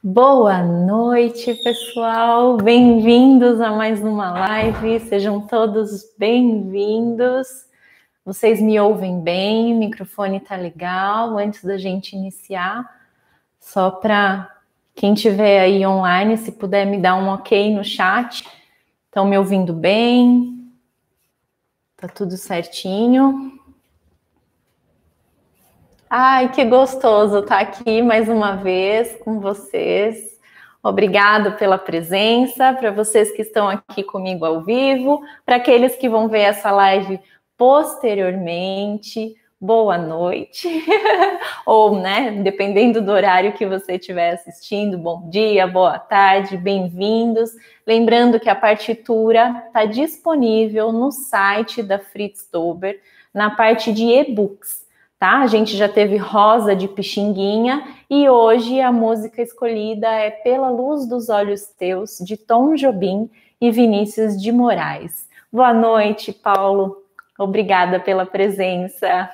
Boa noite, pessoal. Bem-vindos a mais uma live. Sejam todos bem-vindos. Vocês me ouvem bem? O microfone tá legal? Antes da gente iniciar, só para quem estiver aí online, se puder me dar um ok no chat. Estão me ouvindo bem? Tá tudo certinho? Ai, que gostoso estar aqui mais uma vez com vocês. Obrigado pela presença, para vocês que estão aqui comigo ao vivo, para aqueles que vão ver essa live posteriormente, boa noite. Ou, né, dependendo do horário que você estiver assistindo, bom dia, boa tarde, bem-vindos. Lembrando que a partitura está disponível no site da Fritz Tauber, na parte de e-books. Tá? A gente já teve Rosa de Pixinguinha e hoje a música escolhida é Pela Luz dos Olhos Teus, de Tom Jobim e Vinícius de Moraes. Boa noite, Paulo. Obrigada pela presença.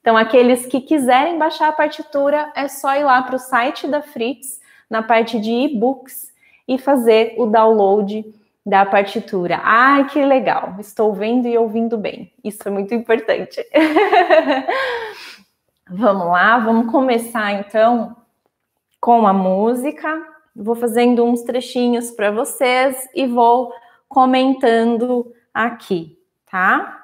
Então, aqueles que quiserem baixar a partitura, é só ir lá para o site da Fritz, na parte de e-books, e fazer o download da partitura. Ai, que legal. Estou vendo e ouvindo bem. Isso é muito importante. Vamos lá, vamos começar então com a música. Vou fazendo uns trechinhos para vocês e vou comentando aqui, tá?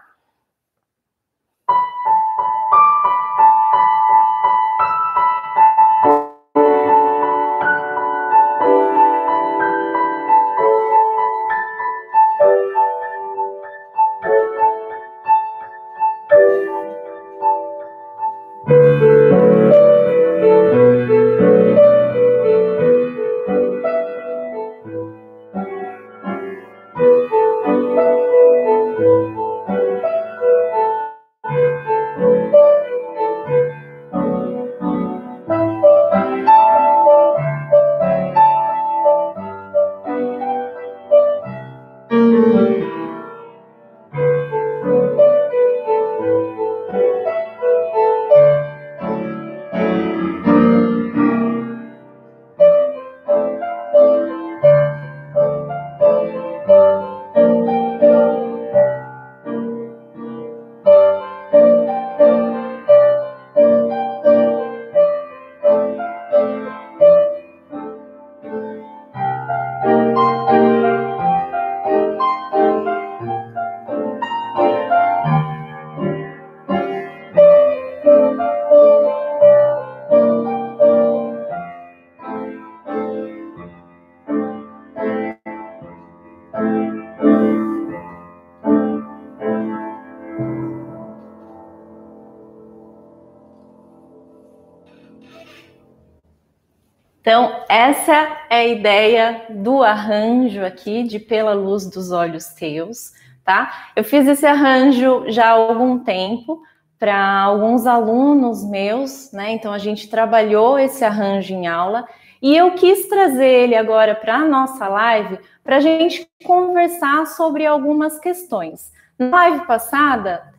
Então, essa é a ideia do arranjo aqui de Pela Luz dos Olhos Teus, tá? Eu fiz esse arranjo já há algum tempo para alguns alunos meus, né? Então, a gente trabalhou esse arranjo em aula e eu quis trazer ele agora para a nossa live para a gente conversar sobre algumas questões. Na live passada,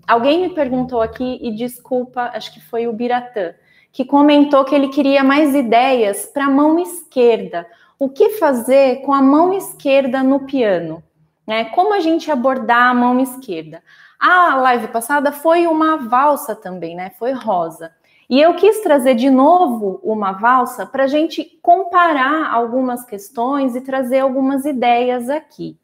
alguém me perguntou aqui, e desculpa, acho que foi o Biratã, que comentou que ele queria mais ideias para a mão esquerda. O que fazer com a mão esquerda no piano? Né? Como a gente abordar a mão esquerda? A live passada foi uma valsa também, né? Foi rosa. E eu quis trazer de novo uma valsa para a gente comparar algumas questões e trazer algumas ideias aqui.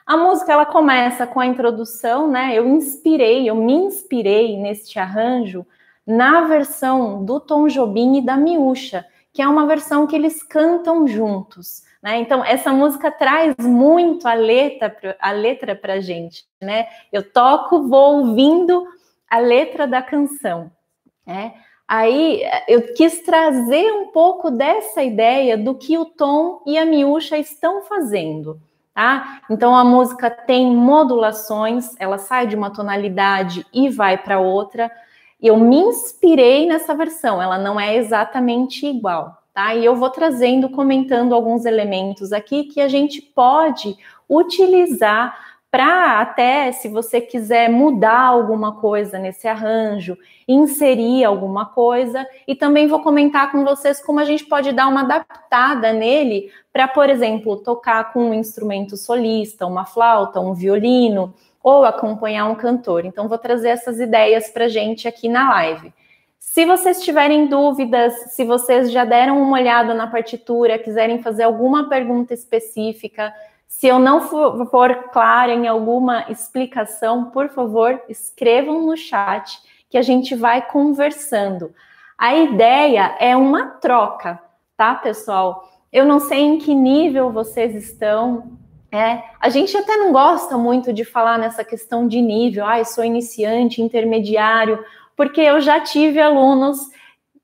A música, ela começa com a introdução, né? Eu me inspirei neste arranjo na versão do Tom Jobim e da Miúcha, que é uma versão que eles cantam juntos, né? Então, essa música traz muito a letra para a gente, né? Eu toco, vou ouvindo a letra da canção, né? Aí, eu quis trazer um pouco dessa ideia do que o Tom e a Miúcha estão fazendo, tá? Então, a música tem modulações, ela sai de uma tonalidade e vai para outra. Eu me inspirei nessa versão, ela não é exatamente igual, tá? E eu vou trazendo, comentando alguns elementos aqui que a gente pode utilizar para até, se você quiser mudar alguma coisa nesse arranjo, inserir alguma coisa, e também vou comentar com vocês como a gente pode dar uma adaptada nele para, por exemplo, tocar com um instrumento solista, uma flauta, um violino, ou acompanhar um cantor. Então, vou trazer essas ideias para a gente aqui na live. Se vocês tiverem dúvidas, se vocês já deram uma olhada na partitura, quiserem fazer alguma pergunta específica, se eu não for clara em alguma explicação, por favor, escrevam no chat que a gente vai conversando. A ideia é uma troca, tá, pessoal? Eu não sei em que nível vocês estão. A gente até não gosta muito de falar nessa questão de nível, eu sou iniciante, intermediário, porque eu já tive alunos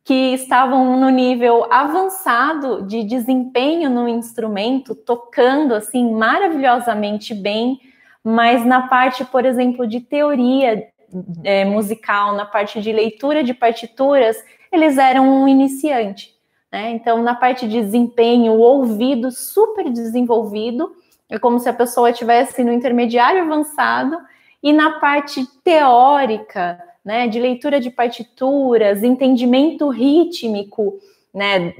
que estavam no nível avançado de desempenho no instrumento, tocando assim maravilhosamente bem, mas na parte, por exemplo, de teoria musical, na parte de leitura de partituras, eles eram um iniciante, né? Então, na parte de desempenho, o ouvido super desenvolvido, é como se a pessoa estivesse no intermediário avançado, e na parte teórica, né, de leitura de partituras, entendimento rítmico, né,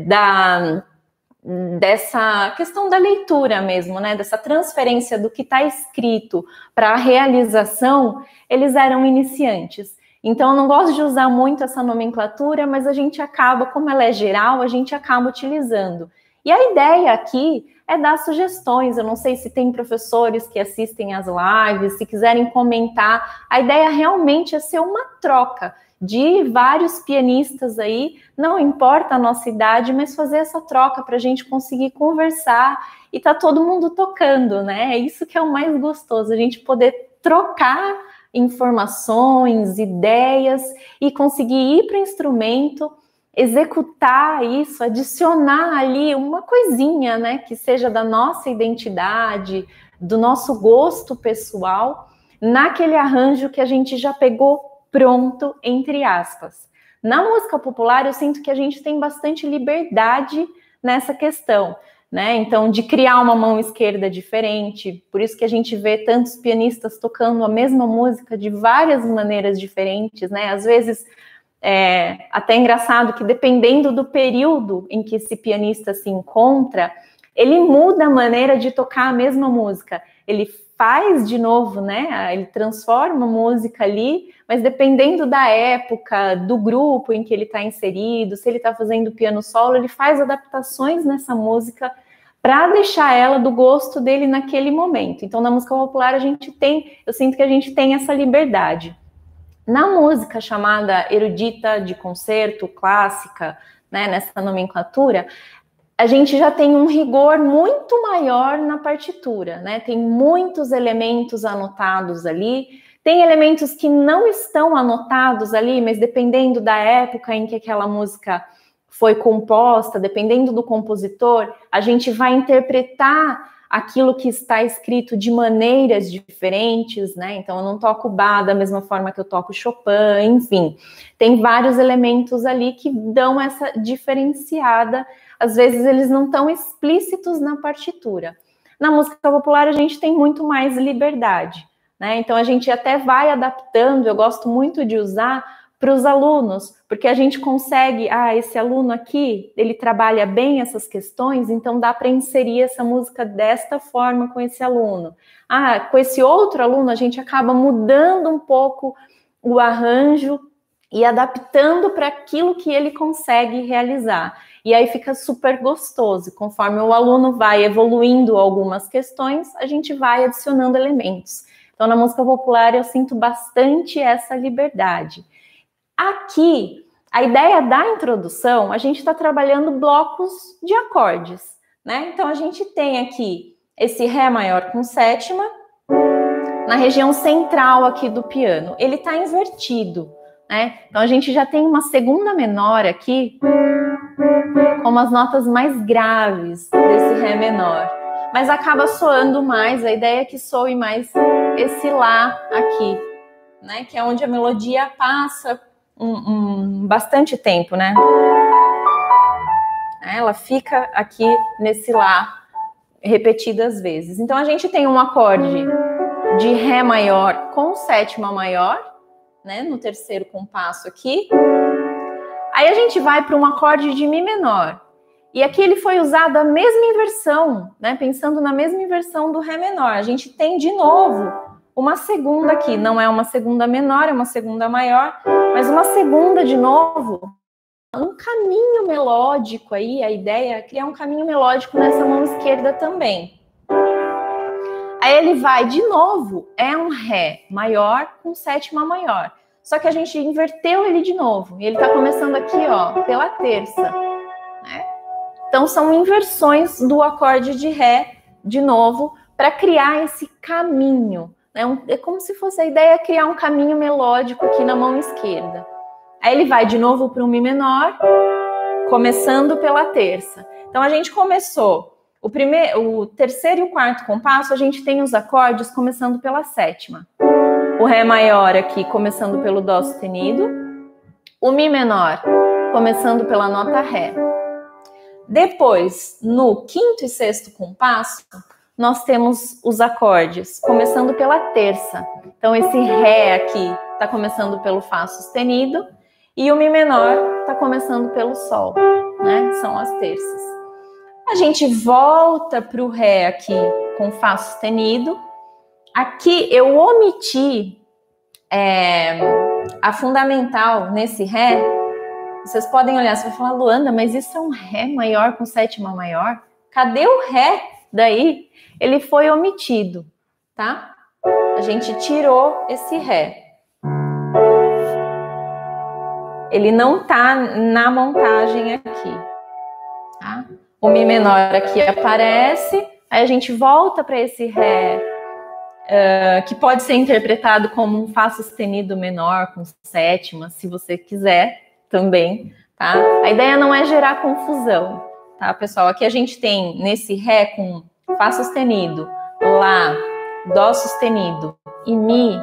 dessa questão da leitura mesmo, né, dessa transferência do que está escrito para a realização, eles eram iniciantes. Então, eu não gosto de usar muito essa nomenclatura, mas a gente acaba, como ela é geral, a gente acaba utilizando. E a ideia aqui é dar sugestões. Eu não sei se tem professores que assistem às lives, se quiserem comentar. A ideia realmente é ser uma troca de vários pianistas aí, não importa a nossa idade, mas fazer essa troca para a gente conseguir conversar e tá todo mundo tocando, né? É isso que é o mais gostoso, a gente poder trocar informações, ideias e conseguir ir para o instrumento, executar isso, adicionar ali uma coisinha, né, que seja da nossa identidade, do nosso gosto pessoal, naquele arranjo que a gente já pegou pronto, entre aspas. Na música popular, eu sinto que a gente tem bastante liberdade nessa questão, né? Então, de criar uma mão esquerda diferente, por isso que a gente vê tantos pianistas tocando a mesma música de várias maneiras diferentes, né? Às vezes, até engraçado que dependendo do período em que esse pianista se encontra, ele muda a maneira de tocar a mesma música. Ele faz de novo, né? Ele transforma a música ali, mas dependendo da época, do grupo em que ele está inserido, se ele está fazendo piano solo, ele faz adaptações nessa música para deixar ela do gosto dele naquele momento. Então, na música popular, eu sinto que a gente tem essa liberdade. Na música chamada erudita de concerto, clássica, né, nessa nomenclatura, a gente já tem um rigor muito maior na partitura, né? Tem muitos elementos anotados ali, tem elementos que não estão anotados ali, mas dependendo da época em que aquela música foi composta, dependendo do compositor, a gente vai interpretar aquilo que está escrito de maneiras diferentes, né? Então, eu não toco Bach da mesma forma que eu toco Chopin, enfim. Tem vários elementos ali que dão essa diferenciada. Às vezes, eles não estão explícitos na partitura. Na música popular, a gente tem muito mais liberdade, né? Então, a gente até vai adaptando, eu gosto muito de usar para os alunos, porque a gente consegue, esse aluno aqui, ele trabalha bem essas questões, então dá para inserir essa música desta forma com esse aluno. Com esse outro aluno, a gente acaba mudando um pouco o arranjo e adaptando para aquilo que ele consegue realizar. E aí fica super gostoso. Conforme o aluno vai evoluindo algumas questões, a gente vai adicionando elementos. Então, na música popular, eu sinto bastante essa liberdade. Aqui, a ideia da introdução, a gente está trabalhando blocos de acordes, né? Então, a gente tem aqui esse Ré maior com sétima, na região central aqui do piano. Ele está invertido, né? Então, a gente já tem uma segunda menor aqui, como as notas mais graves desse Ré menor. Mas acaba soando mais, a ideia é que soe mais esse Lá aqui, né? Que é onde a melodia passa bastante tempo, né? Ela fica aqui nesse Lá repetidas vezes. Então, a gente tem um acorde de Ré maior com sétima maior, né, no terceiro compasso aqui. Aí a gente vai para um acorde de Mi menor. E aqui ele foi usado a mesma inversão, né, pensando na mesma inversão do Ré menor. A gente tem de novo uma segunda aqui, não é uma segunda menor, é uma segunda maior, mas uma segunda de novo, um caminho melódico aí, a ideia é criar um caminho melódico nessa mão esquerda também. Aí ele vai de novo, é um Ré maior com sétima maior, só que a gente inverteu ele de novo, e ele tá começando aqui, ó, pela terça, né? Então são inversões do acorde de Ré, de novo, para criar esse caminho. É como se fosse a ideia criar um caminho melódico aqui na mão esquerda. Aí ele vai de novo para um Mi menor, começando pela terça. Então a gente começou o terceiro e o quarto compasso, a gente tem os acordes começando pela sétima. O Ré maior aqui começando pelo Dó sustenido, o Mi menor começando pela nota Ré. Depois, no quinto e sexto compasso, nós temos os acordes começando pela terça. Então, esse Ré aqui está começando pelo Fá sustenido e o Mi menor está começando pelo Sol, né? São as terças. A gente volta para o Ré aqui com Fá sustenido. Aqui eu omiti a fundamental nesse Ré. Vocês podem olhar, você vai falar, Luanda, mas isso é um Ré maior com sétima maior? Cadê o Ré daí? Ele foi omitido, tá? A gente tirou esse Ré. Ele não tá na montagem aqui, tá? O Mi menor aqui aparece, aí a gente volta para esse Ré, que pode ser interpretado como um Fá sustenido menor com sétima, se você quiser também, tá? A ideia não é gerar confusão, tá, pessoal? Aqui a gente tem nesse Ré com Fá sustenido, Lá, Dó sustenido e Mi,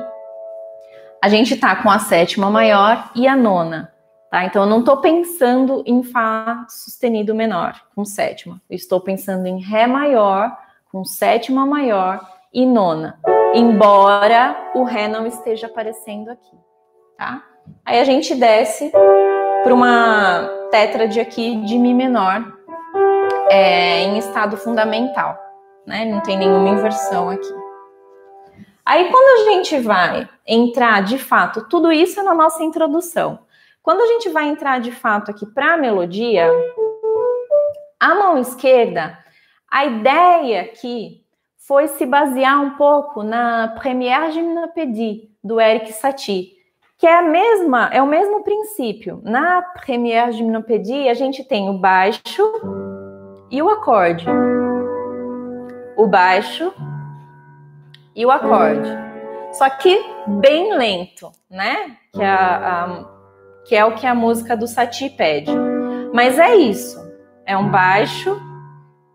a gente tá com a sétima maior e a nona, tá? Então eu não tô pensando em Fá sustenido menor com sétima, eu estou pensando em Ré maior com sétima maior e nona, embora o Ré não esteja aparecendo aqui, tá? Aí a gente desce para uma tétrade aqui de Mi menor em estado fundamental, né? Não tem nenhuma inversão aqui. Aí quando a gente vai entrar de fato, tudo isso é na nossa introdução. Quando a gente vai entrar de fato aqui para a melodia, a mão esquerda, a ideia aqui foi se basear um pouco na Première Gymnopédie do Erik Satie, que é o mesmo princípio. Na Première Gymnopédie a gente tem o baixo e o acorde. O baixo e o acorde. Só que bem lento, né? Que é o que a música do Satie pede. Mas é isso. É um baixo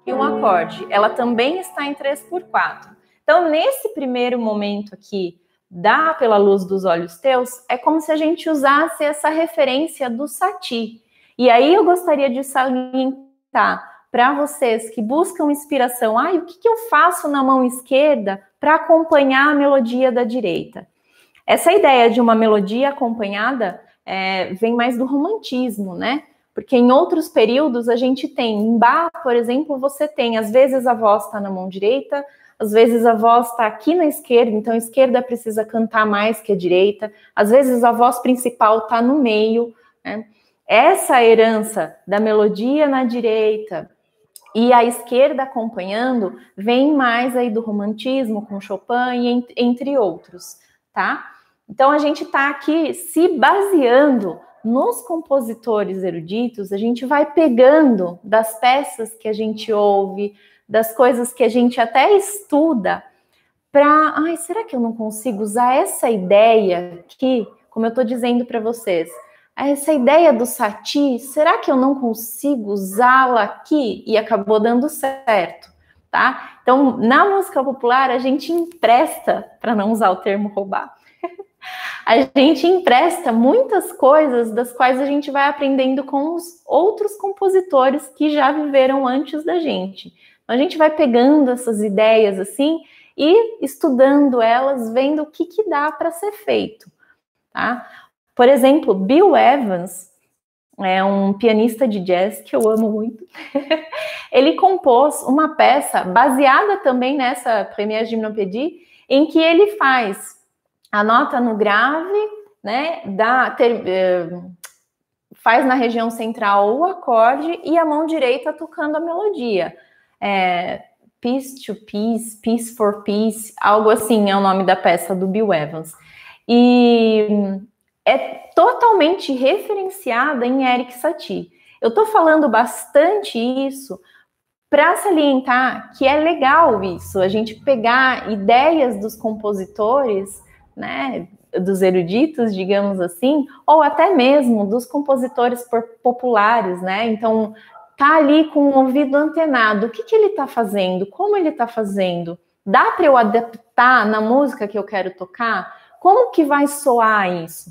e um acorde. Ela também está em 3/4. Então, nesse primeiro momento aqui, Dá pela luz dos olhos teus, é como se a gente usasse essa referência do Satie. E aí eu gostaria de salientar para vocês que buscam inspiração, o que eu faço na mão esquerda para acompanhar a melodia da direita? Essa ideia de uma melodia acompanhada vem mais do romantismo, né? Porque em outros períodos a gente tem, em Bach, por exemplo, você tem, às vezes a voz está na mão direita, às vezes a voz está aqui na esquerda, então a esquerda precisa cantar mais que a direita, às vezes a voz principal está no meio, né? Essa herança da melodia na direita e a esquerda acompanhando vem mais aí do romantismo com Chopin e entre outros, tá? Então a gente está aqui se baseando nos compositores eruditos, a gente vai pegando das peças que a gente ouve, das coisas que a gente até estuda, para, será que eu não consigo usar essa ideia aqui, como eu estou dizendo para vocês, essa ideia do Satie, será que eu não consigo usá-la aqui? E acabou dando certo, tá? Então, na música popular, a gente empresta, para não usar o termo roubar, a gente empresta muitas coisas das quais a gente vai aprendendo com os outros compositores que já viveram antes da gente. A gente vai pegando essas ideias assim e estudando elas, vendo o que dá para ser feito, tá? Por exemplo, Bill Evans é um pianista de jazz que eu amo muito. Ele compôs uma peça baseada também nessa Première Gymnopédie, em que ele faz a nota no grave, né, faz na região central o acorde e a mão direita tocando a melodia. Piece to Piece, Piece for Piece, algo assim é o nome da peça do Bill Evans. E é totalmente referenciada em Erik Satie. Eu estou falando bastante isso para salientar que é legal isso, a gente pegar ideias dos compositores, né, dos eruditos, digamos assim, ou até mesmo dos compositores populares, né? Então, tá ali com o ouvido antenado, o que ele está fazendo, como ele está fazendo, dá para eu adaptar na música que eu quero tocar? Como que vai soar isso?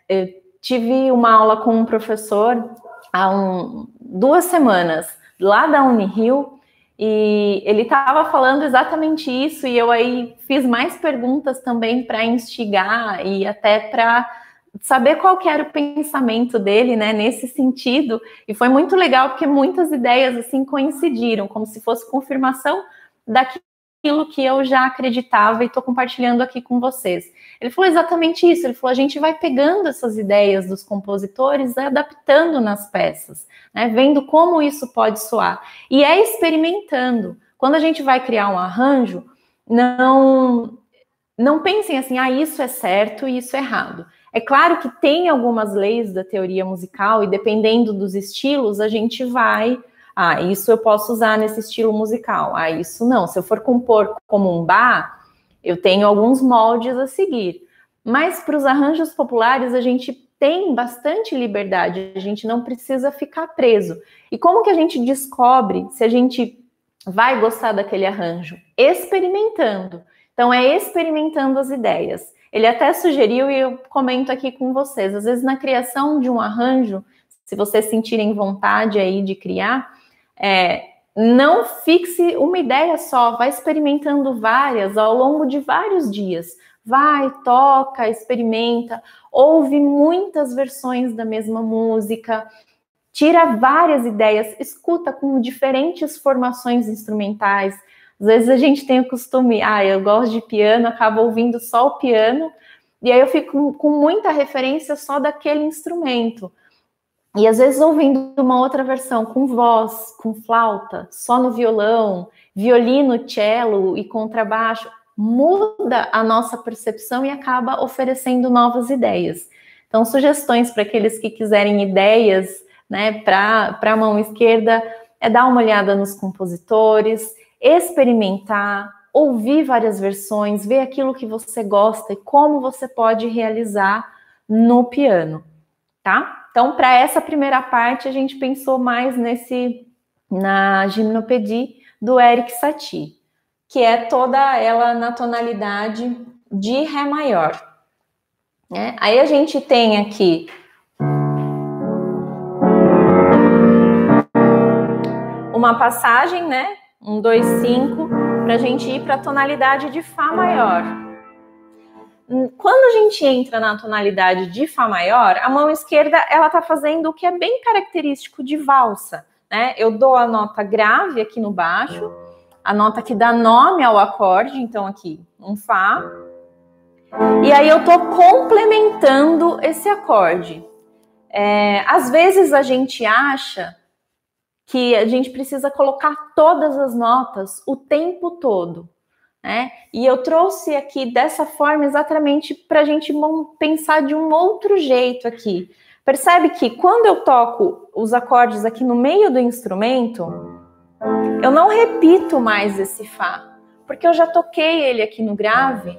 Eu tive uma aula com um professor há 2 semanas, lá da Unirio, e ele estava falando exatamente isso, e eu aí fiz mais perguntas também para instigar e até para saber qual que era o pensamento dele, né, nesse sentido, e foi muito legal porque muitas ideias assim coincidiram, como se fosse confirmação daquilo que eu já acreditava e estou compartilhando aqui com vocês. Ele falou exatamente isso, ele falou, a gente vai pegando essas ideias dos compositores e adaptando nas peças, né, vendo como isso pode soar, e é experimentando. Quando a gente vai criar um arranjo, não pensem assim, isso é certo e isso é errado. É claro que tem algumas leis da teoria musical e dependendo dos estilos, a gente vai... isso eu posso usar nesse estilo musical. Isso não. Se eu for compor como um bar, eu tenho alguns moldes a seguir. Mas para os arranjos populares, a gente tem bastante liberdade. A gente não precisa ficar preso. E como que a gente descobre se a gente vai gostar daquele arranjo? Experimentando. Então, é experimentando as ideias. Ele até sugeriu, e eu comento aqui com vocês, às vezes na criação de um arranjo, se vocês sentirem vontade aí de criar, não fixe uma ideia só, vai experimentando várias ao longo de vários dias. Vai, toca, experimenta, ouve muitas versões da mesma música, tira várias ideias, escuta com diferentes formações instrumentais. Às vezes a gente tem o costume, eu gosto de piano, acabo ouvindo só o piano, e aí eu fico com muita referência só daquele instrumento. E às vezes ouvindo uma outra versão com voz, com flauta, só no violão, violino, cello e contrabaixo, muda a nossa percepção e acaba oferecendo novas ideias. Então, sugestões para aqueles que quiserem ideias, né, para a mão esquerda, é dar uma olhada nos compositores, experimentar, ouvir várias versões, ver aquilo que você gosta e como você pode realizar no piano, tá? Então, para essa primeira parte, a gente pensou mais na Gymnopédie do Erik Satie, que é toda ela na tonalidade de Ré maior. Né? Aí a gente tem aqui uma passagem, né? 1, 2, 5, para a gente ir para a tonalidade de Fá maior. Quando a gente entra na tonalidade de Fá maior, a mão esquerda ela está fazendo o que é bem característico de valsa, né? Eu dou a nota grave aqui no baixo, a nota que dá nome ao acorde, então aqui um Fá, e aí eu estou complementando esse acorde. Às vezes a gente acha que a gente precisa colocar todas as notas o tempo todo, né? E eu trouxe aqui dessa forma exatamente para a gente pensar de um outro jeito aqui. Percebe que quando eu toco os acordes aqui no meio do instrumento, eu não repito mais esse Fá, porque eu já toquei ele aqui no grave,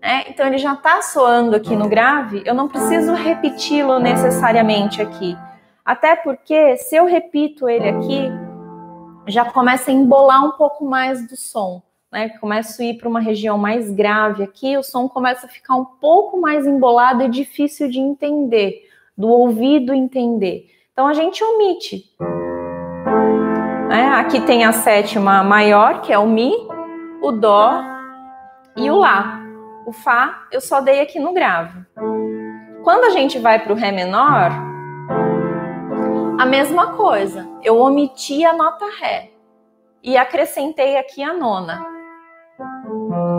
né? Então ele já está soando aqui no grave, eu não preciso repeti-lo necessariamente aqui. Até porque, se eu repito ele aqui, já começa a embolar um pouco mais do som, né? Começo a ir para uma região mais grave aqui, o som começa a ficar um pouco mais embolado e difícil de entender, do ouvido entender. Então, a gente omite. Aqui tem a sétima maior, que é o Mi, o dó e o lá. O fá eu só dei aqui no grave. Quando a gente vai para o ré menor, a mesma coisa. Eu omiti a nota ré e acrescentei aqui a nona,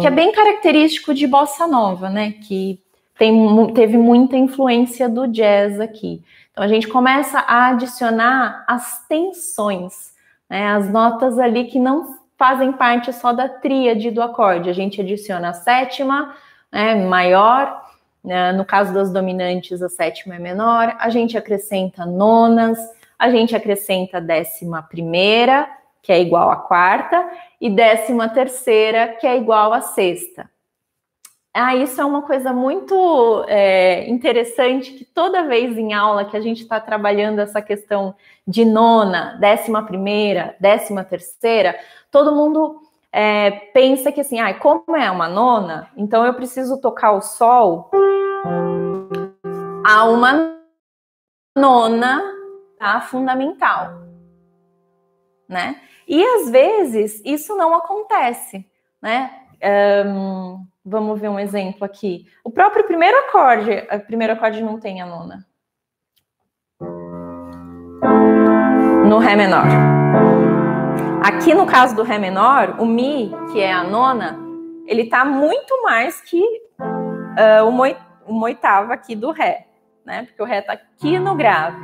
que é bem característico de bossa nova, né? Que teve muita influência do jazz aqui. Então a gente começa a adicionar as tensões, né? As notas ali que não fazem parte só da tríade do acorde. A gente adiciona a sétima, né, maior, né? No caso das dominantes, a sétima é menor. A gente acrescenta nonas, a gente acrescenta 11ª, que é igual à quarta, e 13ª, que é igual à sexta. Isso é uma coisa muito interessante, que toda vez em aula que a gente está trabalhando essa questão de nona, 11ª, 13ª, todo mundo pensa que assim, como é uma nona, então eu preciso tocar o sol a uma nona, tá, fundamental, né? E às vezes isso não acontece, né? Vamos ver um exemplo aqui. O próprio primeiro acorde não tem a nona. No ré menor. Aqui no caso do ré menor, o mi, que é a nona, ele tá muito mais que uma oitava aqui do ré, né? Porque o ré tá aqui no grave.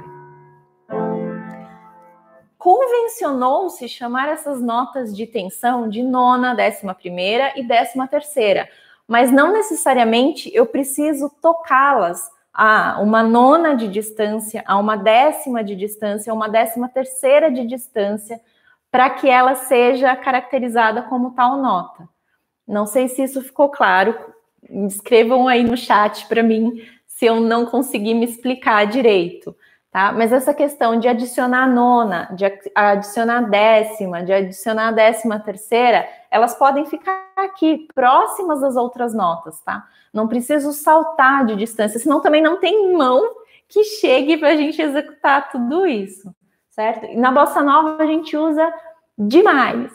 Convencionou-se chamar essas notas de tensão de nona, 11ª e 13ª, mas não necessariamente eu preciso tocá-las a uma nona de distância, a uma 10ª de distância, a uma 13ª de distância, para que ela seja caracterizada como tal nota. Não sei se isso ficou claro, escrevam aí no chat para mim se eu não conseguir me explicar direito. Tá? Mas essa questão de adicionar a nona, de adicionar a 10ª, de adicionar a 13ª, elas podem ficar aqui, próximas das outras notas, tá? Não preciso saltar de distância, senão também não tem mão que chegue para a gente executar tudo isso, certo? E na bossa nova a gente usa demais.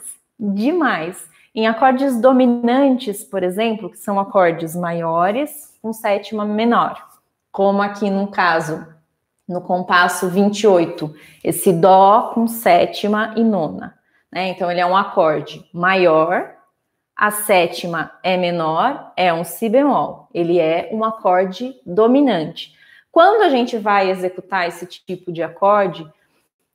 Em acordes dominantes, por exemplo, que são acordes maiores com sétima menor, como aqui no caso, no compasso 28, esse dó com sétima e nona, né? Então ele é um acorde maior, a sétima é menor, é um si bemol, ele é um acorde dominante. Quando a gente vai executar esse tipo de acorde,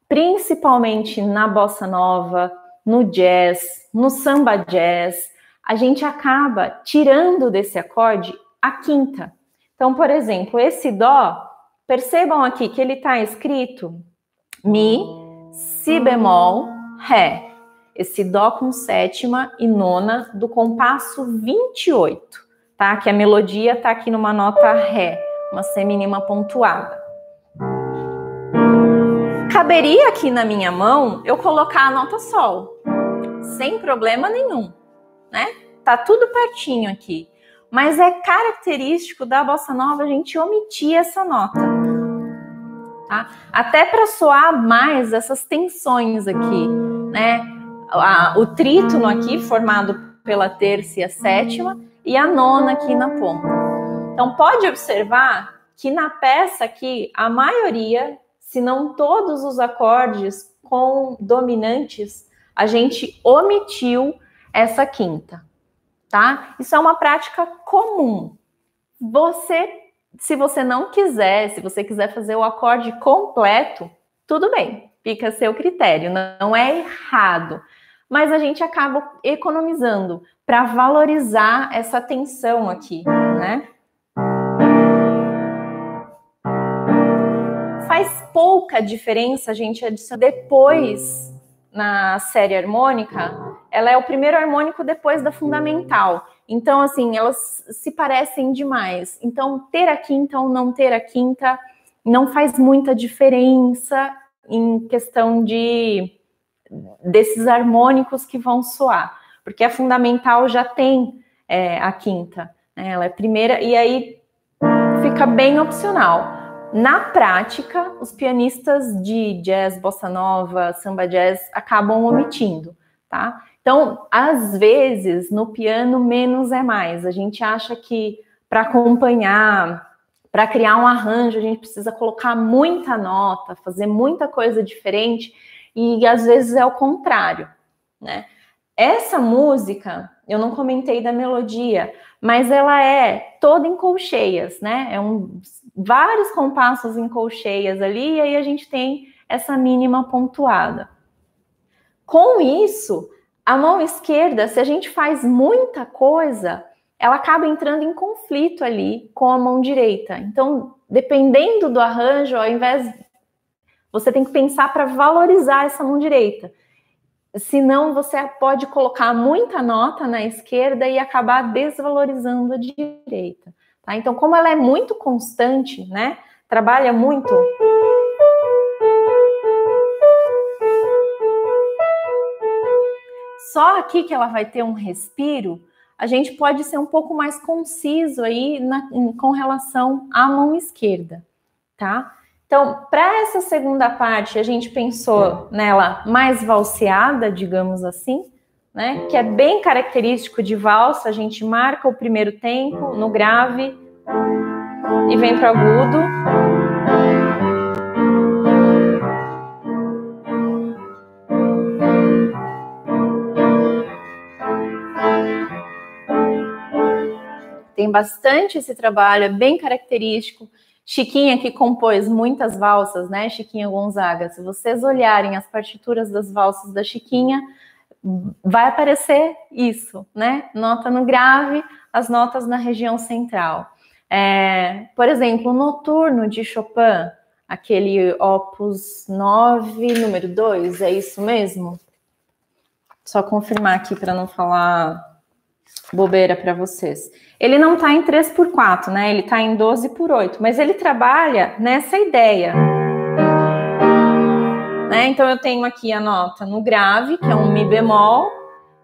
principalmente na bossa nova, no jazz, no samba jazz, a gente acaba tirando desse acorde a quinta. Então, por exemplo, esse dó, percebam aqui que ele está escrito mi, si bemol, ré. Esse dó com sétima e nona do compasso 28, tá? Que a melodia está aqui numa nota ré, uma semínima pontuada. Caberia aqui na minha mão eu colocar a nota sol, sem problema nenhum, né? Tá tudo pertinho aqui. Mas é característico da bossa nova a gente omitir essa nota, tá? Até para soar mais essas tensões aqui, né? O trítono aqui formado pela terça e a sétima e a nona aqui na ponta. Então pode observar que na peça aqui a maioria, se não todos os acordes com dominantes, a gente omitiu essa quinta. Tá? Isso é uma prática comum. Se você não quiser, se você quiser fazer o acorde completo, tudo bem, fica a seu critério, não é errado. Mas a gente acaba economizando para valorizar essa tensão aqui, né? Faz pouca diferença a gente adicionar depois na série harmônica. Ela é o primeiro harmônico depois da fundamental. Então, assim, elas se parecem demais. Então, ter a quinta ou não ter a quinta não faz muita diferença em questão desses harmônicos que vão soar. Porque a fundamental já tem a quinta, né? Ela é primeira e aí fica bem opcional. Na prática, os pianistas de jazz, bossa nova, samba jazz acabam omitindo, tá? Então, às vezes, no piano, menos é mais. A gente acha que para acompanhar, para criar um arranjo, a gente precisa colocar muita nota, fazer muita coisa diferente, e às vezes é o contrário, né? Essa música, eu não comentei da melodia, mas ela é toda em colcheias, né? Vários compassos em colcheias ali, e aí a gente tem essa mínima pontuada. Com isso, a mão esquerda, se a gente faz muita coisa, ela acaba entrando em conflito ali com a mão direita. Então, dependendo do arranjo, ao invés, você tem que pensar para valorizar essa mão direita. Senão, você pode colocar muita nota na esquerda e acabar desvalorizando a direita. Tá? Então, como ela é muito constante, né? Trabalha muito. Só aqui que ela vai ter um respiro, a gente pode ser um pouco mais conciso aí com relação à mão esquerda, tá? Então, para essa segunda parte, a gente pensou nela mais valseada, digamos assim, né? Que é bem característico de valsa. A gente marca o primeiro tempo no grave e vem para o agudo. Tem bastante esse trabalho, é bem característico. Chiquinha, que compôs muitas valsas, né? Chiquinha Gonzaga. Se vocês olharem as partituras das valsas da Chiquinha, vai aparecer isso, né? Nota no grave, as notas na região central. Por exemplo, o Noturno de Chopin, aquele Opus 9, número 2, é isso mesmo? Só confirmar aqui para não falar bobeira para vocês. Ele não está em 3x4, né? Ele está em 12x8, mas ele trabalha nessa ideia. Né? Então, eu tenho aqui a nota no grave, que é um Mi bemol,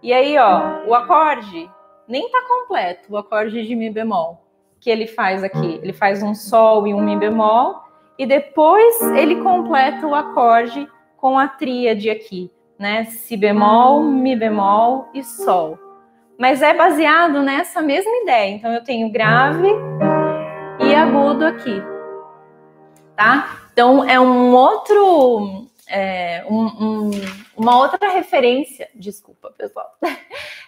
e aí, ó, o acorde nem está completo, o acorde de Mi bemol, que ele faz aqui. Ele faz um Sol e um Mi bemol, e depois ele completa o acorde com a tríade aqui, né? Si bemol, Mi bemol e Sol. Mas é baseado nessa mesma ideia. Então, eu tenho grave e agudo aqui, tá? Então, é um outro... uma outra referência... Desculpa, pessoal.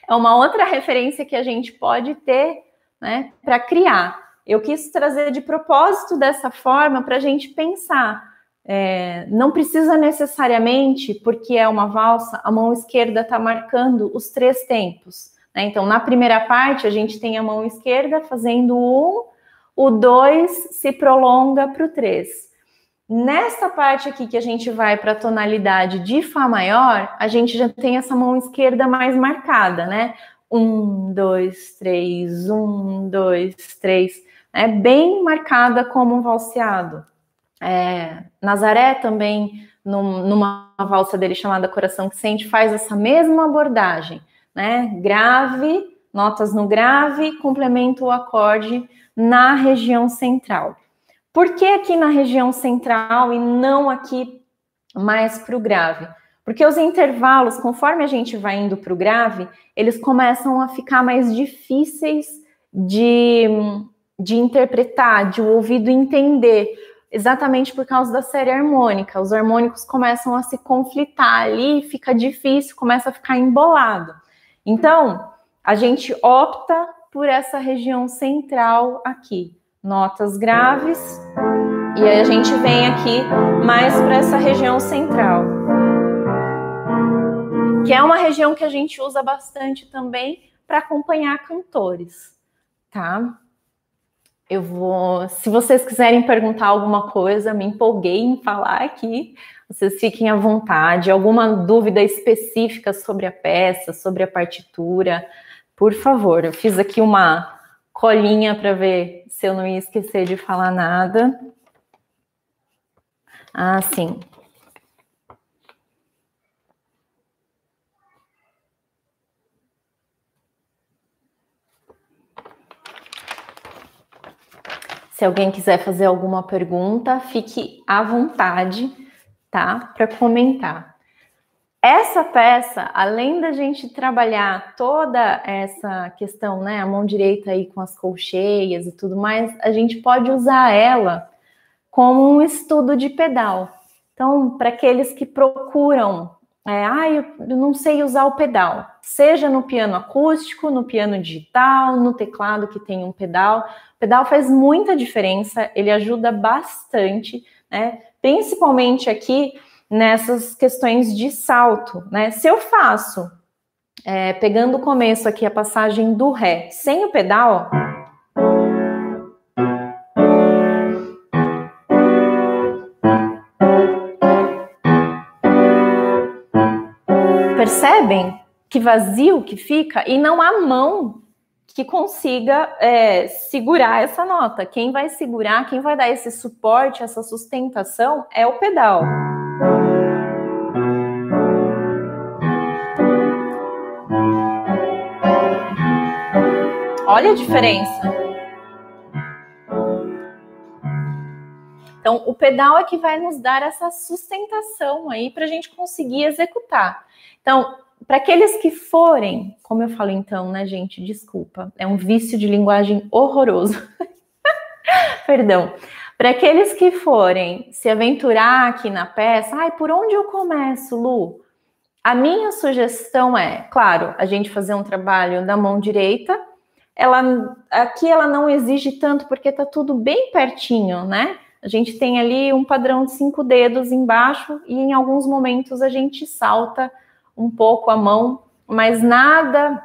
É uma outra referência que a gente pode ter, né, para criar. Eu quis trazer de propósito dessa forma para a gente pensar. Não precisa necessariamente, porque é uma valsa, a mão esquerda está marcando os 3 tempos. Então, na primeira parte, a gente tem a mão esquerda fazendo o 1, o 2 se prolonga para o 3. Nessa parte aqui que a gente vai para a tonalidade de Fá maior, a gente já tem essa mão esquerda mais marcada, né? 1, 2, 3, 1, 2, 3. Bem marcada como um valseado. Nazaré também, numa valsa dele chamada Coração que Sente, faz essa mesma abordagem. Né? Grave, notas no grave, complementa o acorde na região central. Por que aqui na região central e não aqui mais para o grave? Porque os intervalos, conforme a gente vai indo para o grave, eles começam a ficar mais difíceis de interpretar, de o ouvido entender, exatamente por causa da série harmônica. Os harmônicos começam a se conflitar ali, fica difícil, começa a ficar embolado. Então, a gente opta por essa região central aqui. Notas graves, e aí a gente vem aqui mais para essa região central. Que é uma região que a gente usa bastante também para acompanhar cantores, tá? Se vocês quiserem perguntar alguma coisa, me empolguei em falar aqui, vocês fiquem à vontade. Alguma dúvida específica sobre a peça, sobre a partitura, por favor. Eu fiz aqui uma colinha para ver se eu não ia esquecer de falar nada. Ah, sim. Se alguém quiser fazer alguma pergunta, fique à vontade, tá? Para comentar. Essa peça, além da gente trabalhar toda essa questão, né, a mão direita aí com as colcheias e tudo mais, a gente pode usar ela como um estudo de pedal. Então, para aqueles que procuram, eu não sei usar o pedal, seja no piano acústico, no piano digital, no teclado que tem um pedal, o pedal faz muita diferença, ele ajuda bastante, né? Principalmente aqui nessas questões de salto, né? Se eu faço, pegando o começo aqui, a passagem do Ré, sem o pedal, percebem que vazio que fica e não há mão que consiga segurar essa nota. Quem vai segurar, quem vai dar esse suporte, essa sustentação é o pedal. Olha a diferença. Então, o pedal é que vai nos dar essa sustentação aí para a gente conseguir executar. Então, para aqueles que forem, como eu falo então, né, gente, desculpa, é um vício de linguagem horroroso. Perdão. Para aqueles que forem se aventurar aqui na peça, por onde eu começo, Lu? A minha sugestão é, claro, a gente fazer um trabalho da mão direita. Aqui ela não exige tanto porque tá tudo bem pertinho, né? A gente tem ali um padrão de 5 dedos embaixo e em alguns momentos a gente salta um pouco a mão, mas nada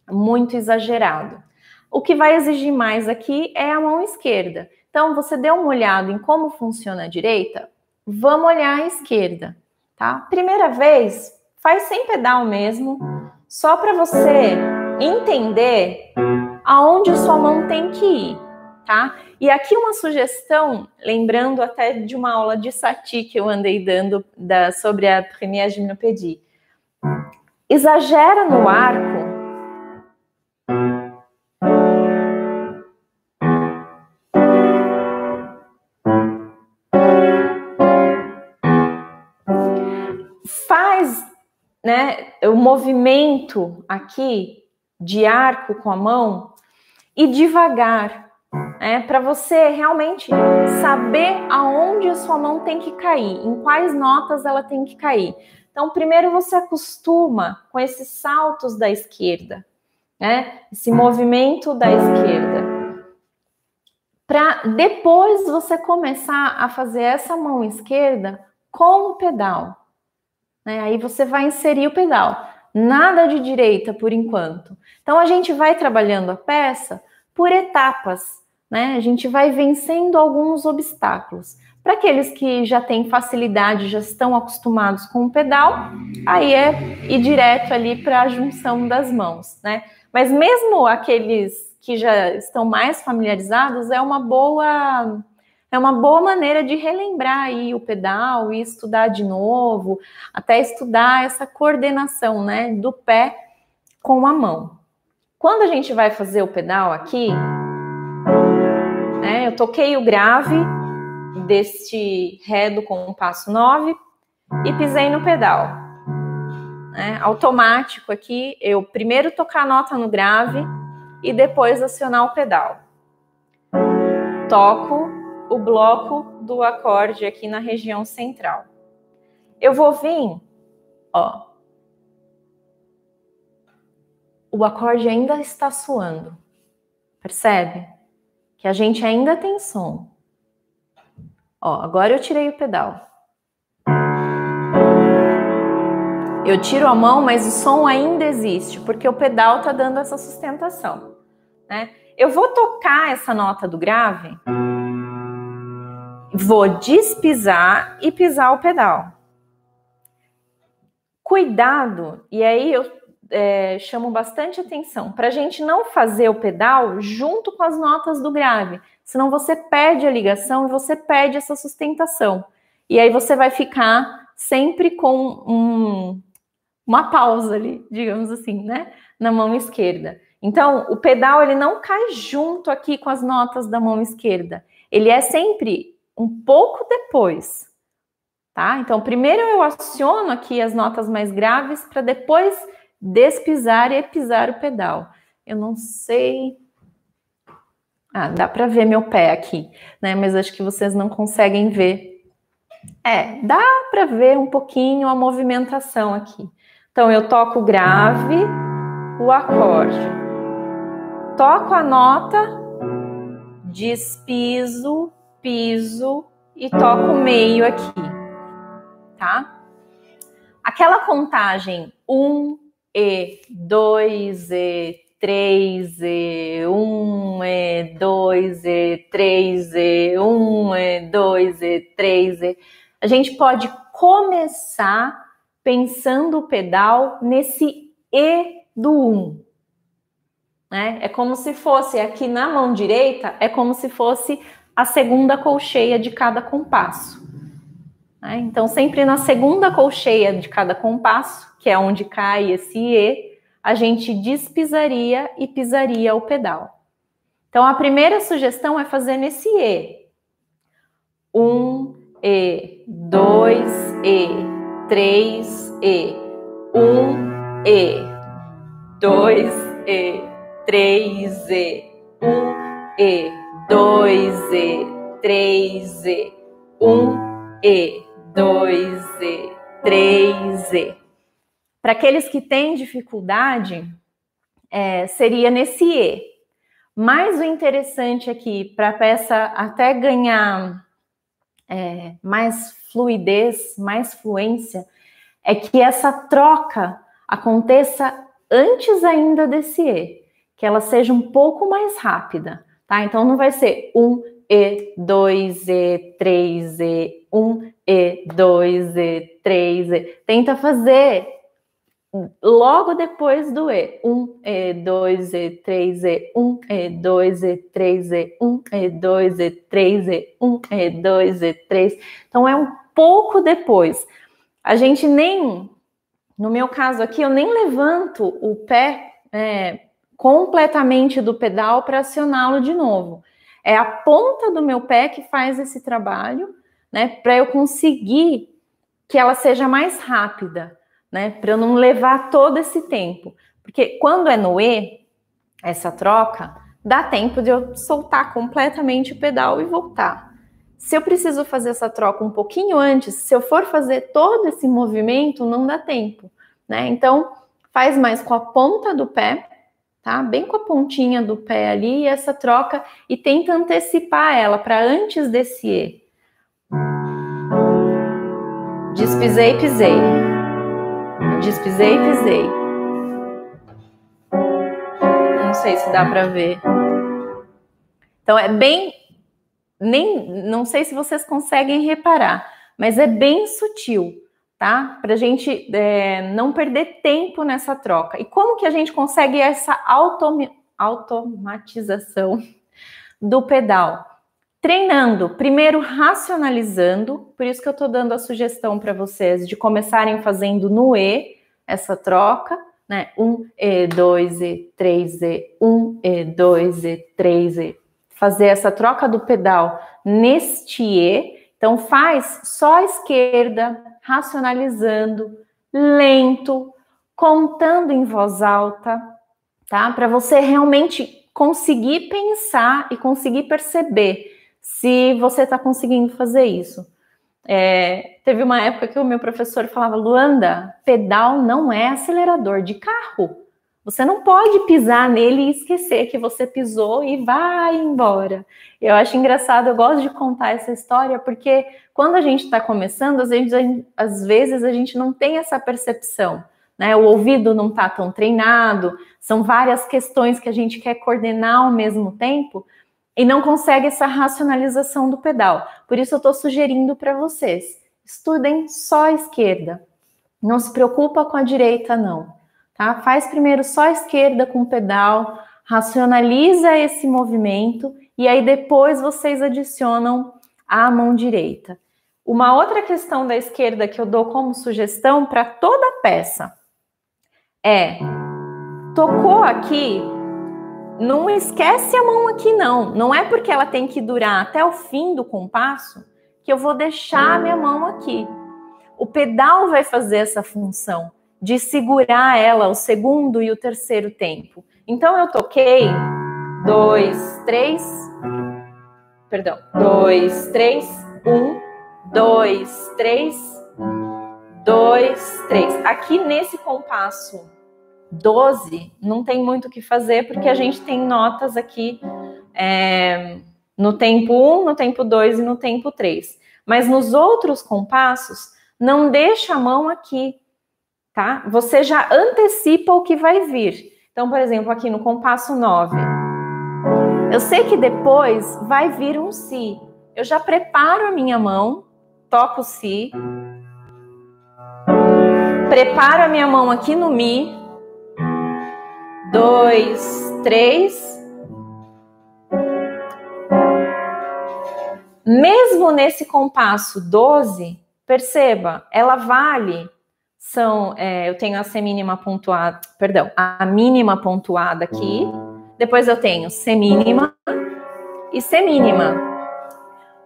muito exagerado. O que vai exigir mais aqui é a mão esquerda. Então, você deu uma olhada em como funciona a direita? Vamos olhar a esquerda, tá? Primeira vez, faz sem pedal mesmo, só para você entender aonde sua mão tem que ir, tá? E aqui uma sugestão, lembrando até de uma aula de Satie que eu andei dando sobre a Première Gymnopédie. Exagera no arco. Faz, né, o movimento aqui de arco com a mão e devagar, para você realmente saber aonde a sua mão tem que cair, em quais notas ela tem que cair. Então, primeiro você acostuma com esses saltos da esquerda, né? Esse movimento da esquerda. Para depois você começar a fazer essa mão esquerda com o pedal. Né? Aí você vai inserir o pedal. Nada de direita por enquanto. Então, a gente vai trabalhando a peça por etapas, né? A gente vai vencendo alguns obstáculos. Para aqueles que já têm facilidade, já estão acostumados com o pedal, aí é ir direto ali para a junção das mãos, né? Mas mesmo aqueles que já estão mais familiarizados, é uma boa maneira de relembrar aí o pedal e estudar de novo, até estudar essa coordenação, né, do pé com a mão. Quando a gente vai fazer o pedal aqui, eu toquei o grave deste Ré do compasso 9 e pisei no pedal. Automático aqui, eu primeiro tocar a nota no grave e depois acionar o pedal. Toco o bloco do acorde aqui na região central. Eu vou vir, o acorde ainda está soando. Percebe? Que a gente ainda tem som. Agora eu tirei o pedal. Eu tiro a mão, mas o som ainda existe, porque o pedal está dando essa sustentação, né? Eu vou tocar essa nota do grave, vou despisar e pisar o pedal. Cuidado, e aí eu chamo bastante atenção, para a gente não fazer o pedal junto com as notas do grave, senão você perde a ligação e você perde essa sustentação. E aí você vai ficar sempre com uma pausa ali, digamos assim, né, na mão esquerda. Então, o pedal ele não cai junto aqui com as notas da mão esquerda. Ele é sempre um pouco depois. tá? Então, primeiro eu aciono aqui as notas mais graves para depois despisar e pisar o pedal. Eu não sei... Ah, dá para ver meu pé aqui, né? Mas acho que vocês não conseguem ver. Dá para ver um pouquinho a movimentação aqui. Então, eu toco grave, o acorde. Toco a nota, despiso, piso e toco meio aqui, tá? Aquela contagem 1, E, 2, E, 3, E, 1, E, 2, E, 3, E, 1, E, 2, E, 3, E. A gente pode começar pensando o pedal nesse E do 1. Né? É como se fosse, aqui na mão direita, é como se fosse a segunda colcheia de cada compasso. Né? Então, sempre na segunda colcheia de cada compasso, que é onde cai esse E, a gente despisaria e pisaria o pedal. Então, a primeira sugestão é fazer nesse E. 1, E, 2, E, 3, E, 1, E, 2, E, 3, E, 1, E, 2, E, 3, E, 1, E, 2, E, 3, E. Para aqueles que têm dificuldade, seria nesse E. Mas o interessante aqui, para a peça até ganhar mais fluidez, mais fluência, é que essa troca aconteça antes ainda desse E, que ela seja um pouco mais rápida, tá? Então não vai ser 1, E, 2, E, 3, E, 1, E, 2, E, 3, E. Tenta fazer logo depois do E. 1, E, 2, E, 3, E, 1, E, 2, E, 3, E, 1, E, 2, E, 3, E, 1, E, 2, E, 3. Então é um pouco depois. A gente nem, no meu caso aqui, eu nem levanto o pé completamente do pedal para acioná-lo de novo. É a ponta do meu pé que faz esse trabalho, né, para eu conseguir que ela seja mais rápida, né, para eu não levar todo esse tempo. Porque quando é no E, essa troca, dá tempo de eu soltar completamente o pedal e voltar. Se eu preciso fazer essa troca um pouquinho antes, se eu for fazer todo esse movimento, não dá tempo, né? Então, faz mais com a ponta do pé, tá? Bem com a pontinha do pé ali, essa troca, e tenta antecipar ela para antes desse E. Despisei, pisei. Despisei, pisei. Não sei se dá para ver. Então, é bem... não sei se vocês conseguem reparar, mas é bem sutil, tá? Para a gente não perder tempo nessa troca. E como que a gente consegue essa automatização do pedal? Treinando, primeiro racionalizando, por isso que eu estou dando a sugestão para vocês de começarem fazendo no E, essa troca, né? 1, E, 2, E, 3, E, 1, E, 2, E, 3, E. Fazer essa troca do pedal neste E. Então, faz só a esquerda, racionalizando, lento, contando em voz alta, tá? Para você realmente conseguir pensar e conseguir perceber se você está conseguindo fazer isso. Teve uma época que o meu professor falava: Luanda, pedal não é acelerador de carro. Você não pode pisar nele e esquecer que você pisou e vai embora. Eu acho engraçado, eu gosto de contar essa história, porque quando a gente está começando, às vezes a gente não tem essa percepção, né? O ouvido não está tão treinado, são várias questões que a gente quer coordenar ao mesmo tempo e não consegue essa racionalização do pedal. Por isso eu estou sugerindo para vocês, estudem só a esquerda. Não se preocupa com a direita, não. Tá? Faz primeiro só a esquerda com o pedal, racionaliza esse movimento e aí depois vocês adicionam a mão direita. Uma outra questão da esquerda que eu dou como sugestão para toda a peça tocou aqui, não esquece a mão aqui não. Não é porque ela tem que durar até o fim do compasso que eu vou deixar a minha mão aqui. o pedal vai fazer essa função de segurar ela o segundo e o terceiro tempo. Então eu toquei 2, 3, 1, 2, 3, 2, 3. Aqui nesse compasso 12, não tem muito o que fazer, porque a gente tem notas aqui no tempo 1, no tempo 2 e no tempo 3. Mas nos outros compassos, não deixa a mão aqui, tá? Você já antecipa o que vai vir. Então, por exemplo, aqui no compasso 9, eu sei que depois vai vir um Si. Eu já preparo a minha mão, toco o Si, preparo a minha mão aqui no Mi, 2, 3. Mesmo nesse compasso 12, perceba, ela vale, eu tenho a semínima pontuada, a mínima pontuada aqui, depois eu tenho semínima e semínima.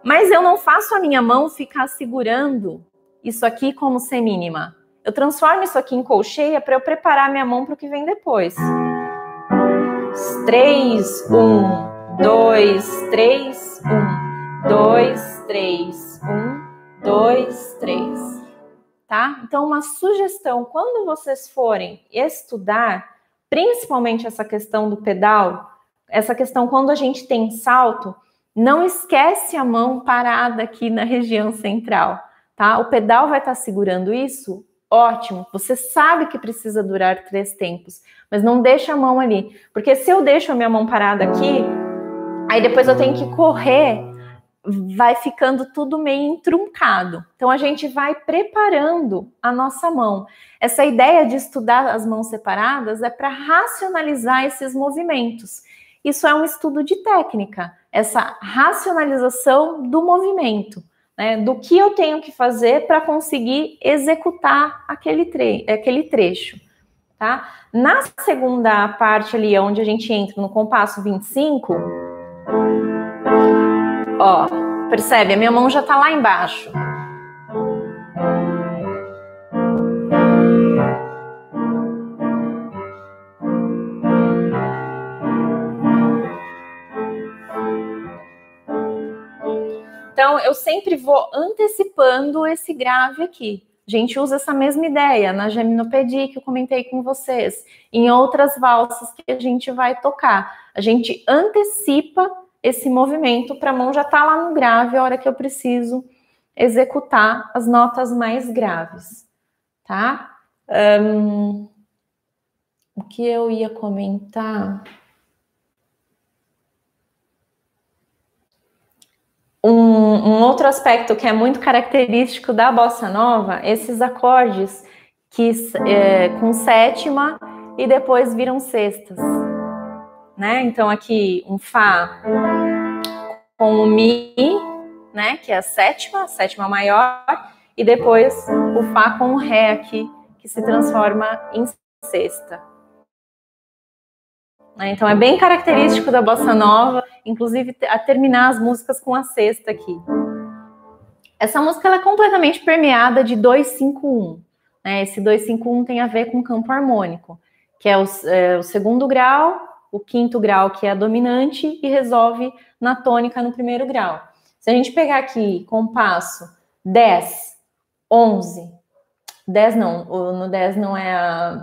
Mas eu não faço a minha mão ficar segurando isso aqui como semínima. Eu transformo isso aqui em colcheia para eu preparar minha mão para o que vem depois. 3, 1, 2, 3, 1, 2, 3, 1, 2, 3. Tá? Então, uma sugestão, quando vocês forem estudar, principalmente essa questão do pedal, essa questão quando a gente tem salto, não esquece a mão parada aqui na região central, tá? O pedal vai estar segurando isso, ótimo, você sabe que precisa durar 3 tempos, mas não deixa a mão ali, porque se eu deixo a minha mão parada aqui, aí depois eu tenho que correr, vai ficando tudo meio entruncado. Então, a gente vai preparando a nossa mão. Essa ideia de estudar as mãos separadas é para racionalizar esses movimentos. Isso é um estudo de técnica, essa racionalização do movimento, né? Do que eu tenho que fazer para conseguir executar aquele trecho. Tá? Na segunda parte ali, onde a gente entra no compasso 25... Ó, percebe? A minha mão já tá lá embaixo. Então, eu sempre vou antecipando esse grave aqui. A gente usa essa mesma ideia na Geminopédie que eu comentei com vocês, em outras valsas que a gente vai tocar. A gente antecipa esse movimento para a mão já estar lá no grave a hora que eu preciso executar as notas mais graves, tá? O que eu ia comentar? Um outro aspecto que é muito característico da bossa nova, esses acordes que com sétima e depois viram sextas, né? Então aqui um Fá com o Mi, né? Que é a sétima maior, e depois o Fá com o Ré aqui, que se transforma em sexta. Então é bem característico da bossa nova, inclusive a terminar as músicas com a sexta aqui. Essa música ela é completamente permeada de 2-5-1. Né? Esse 2-5-1 tem a ver com campo harmônico, que é o segundo grau, o quinto grau, que é a dominante, e resolve na tônica no primeiro grau. Se a gente pegar aqui compasso 10, 11, 10 não, no 10 não é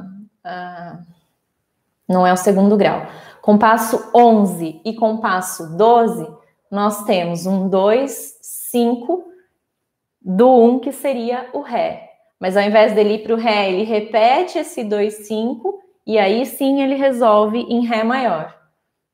não é o segundo grau. Compasso 11 e compasso 12, nós temos um 2, 5, do 1 que seria o Ré. Mas ao invés dele ir para o Ré, ele repete esse 2, 5, e aí sim ele resolve em Ré maior.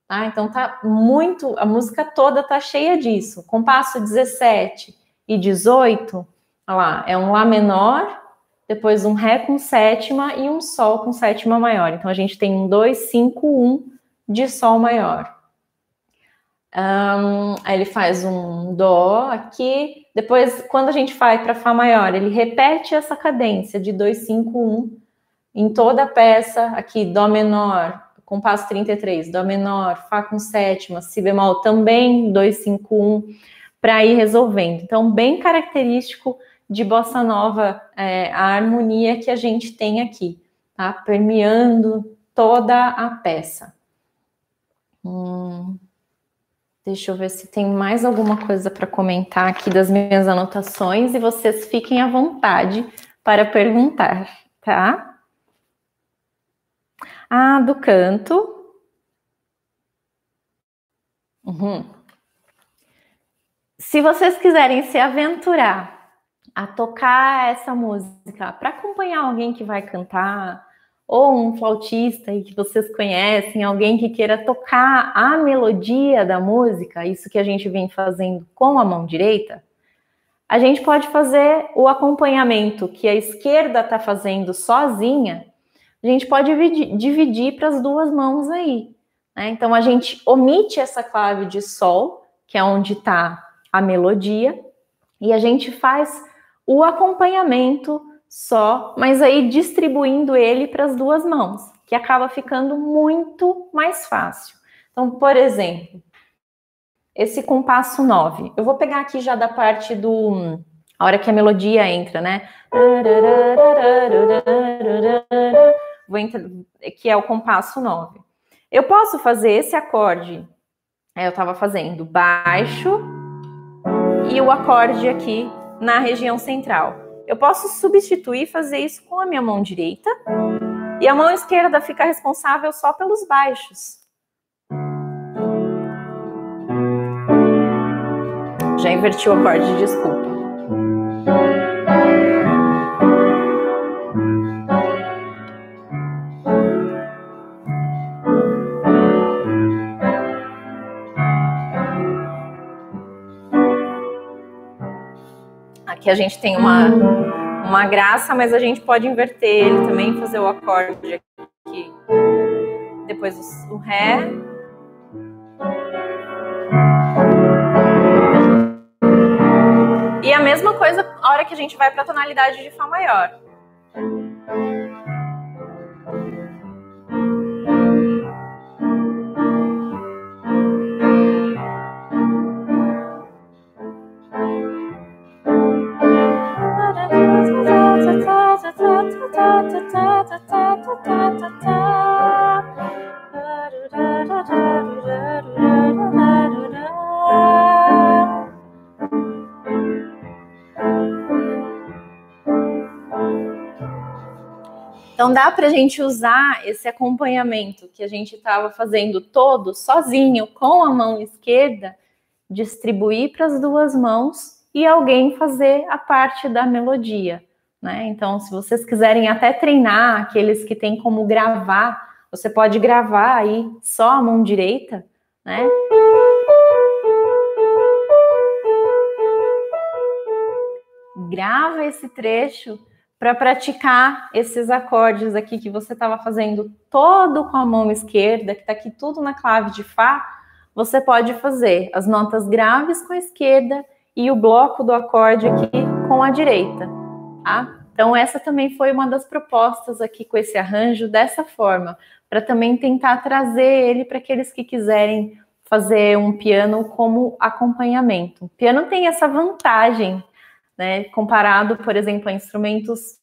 Tá? Então tá muito, a música toda tá cheia disso. Compasso 17 e 18, olha lá, é um Lá menor, depois um Ré com sétima e um Sol com sétima maior. Então a gente tem um 2, 5, 1 de Sol maior. Aí ele faz um Dó aqui, depois quando a gente vai para Fá maior, ele repete essa cadência de 2, 5, 1 em toda a peça, aqui Dó menor, compasso 33, Dó menor, Fá com sétima, Si bemol também, 2, 5, 1, para ir resolvendo. Então, bem característico de bossa nova, a harmonia que a gente tem aqui, tá? Permeando toda a peça. Deixa eu ver se tem mais alguma coisa para comentar aqui das minhas anotações e vocês fiquem à vontade para perguntar, tá? Ah, do canto. Se vocês quiserem se aventurar a tocar essa música para acompanhar alguém que vai cantar, ou um flautista que vocês conhecem, alguém que queira tocar a melodia da música, isso que a gente vem fazendo com a mão direita, a gente pode fazer o acompanhamento que a esquerda está fazendo sozinha, a gente pode dividir para as duas mãos aí, né? Então a gente omite essa clave de sol, que é onde está a melodia, e a gente faz o acompanhamento só, mas aí distribuindo ele para as duas mãos, que acaba ficando muito mais fácil. Então, por exemplo, esse compasso 9, eu vou pegar aqui já da parte do... a hora que a melodia entra, né? Que é o compasso 9. Eu posso fazer esse acorde, eu estava fazendo baixo e o acorde aqui na região central. Eu posso substituir e fazer isso com a minha mão direita e a mão esquerda fica responsável só pelos baixos. Já inverti o acorde, desculpa. Aqui a gente tem uma graça, mas a gente pode inverter ele também, fazer o acorde aqui. Depois o Ré. E a mesma coisa a hora que a gente vai para a tonalidade de Fá maior. Então dá para a gente usar esse acompanhamento que a gente estava fazendo todo sozinho com a mão esquerda, distribuir para as duas mãos e alguém fazer a parte da melodia, né? Então, se vocês quiserem até treinar aqueles que têm como gravar, você pode gravar aí só a mão direita, né? Grava esse trecho para praticar esses acordes aqui que você estava fazendo todo com a mão esquerda, que está aqui tudo na clave de Fá, você pode fazer as notas graves com a esquerda e o bloco do acorde aqui com a direita, tá? Então essa também foi uma das propostas aqui com esse arranjo, dessa forma, para também tentar trazer ele para aqueles que quiserem fazer um piano como acompanhamento. O piano tem essa vantagem, né, comparado, por exemplo, a instrumentos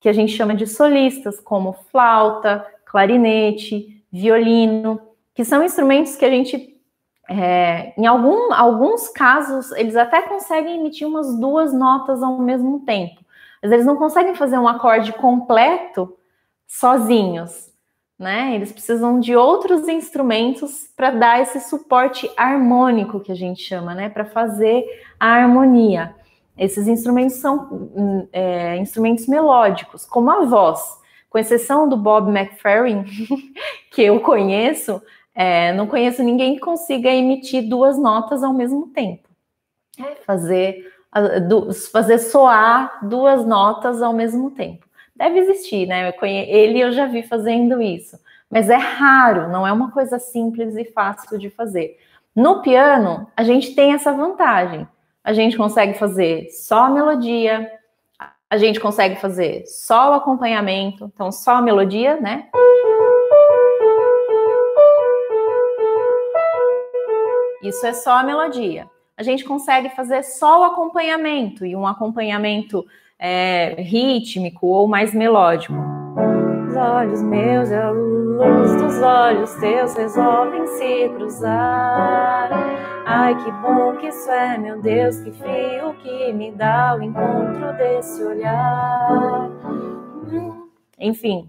que a gente chama de solistas, como flauta, clarinete, violino, que são instrumentos que a gente, em alguns casos, eles até conseguem emitir umas duas notas ao mesmo tempo, mas eles não conseguem fazer um acorde completo sozinhos, né? Eles precisam de outros instrumentos para dar esse suporte harmônico que a gente chama, né, para fazer a harmonia. Esses instrumentos são instrumentos melódicos, como a voz, com exceção do Bob McFerrin, que eu conheço, não conheço ninguém que consiga emitir duas notas ao mesmo tempo. Fazer soar duas notas ao mesmo tempo. Deve existir, né? Ele eu já vi fazendo isso, mas é raro, não é uma coisa simples e fácil de fazer. No piano, a gente tem essa vantagem. A gente consegue fazer só a melodia, a gente consegue fazer só o acompanhamento, então só a melodia, né? Isso é só a melodia. a gente consegue fazer só o acompanhamento, e um acompanhamento rítmico ou mais melódico. Os olhos meus e a luz dos olhos teus resolvem se cruzar. Ai, que bom que isso é, meu Deus, que frio que me dá o encontro desse olhar. Enfim,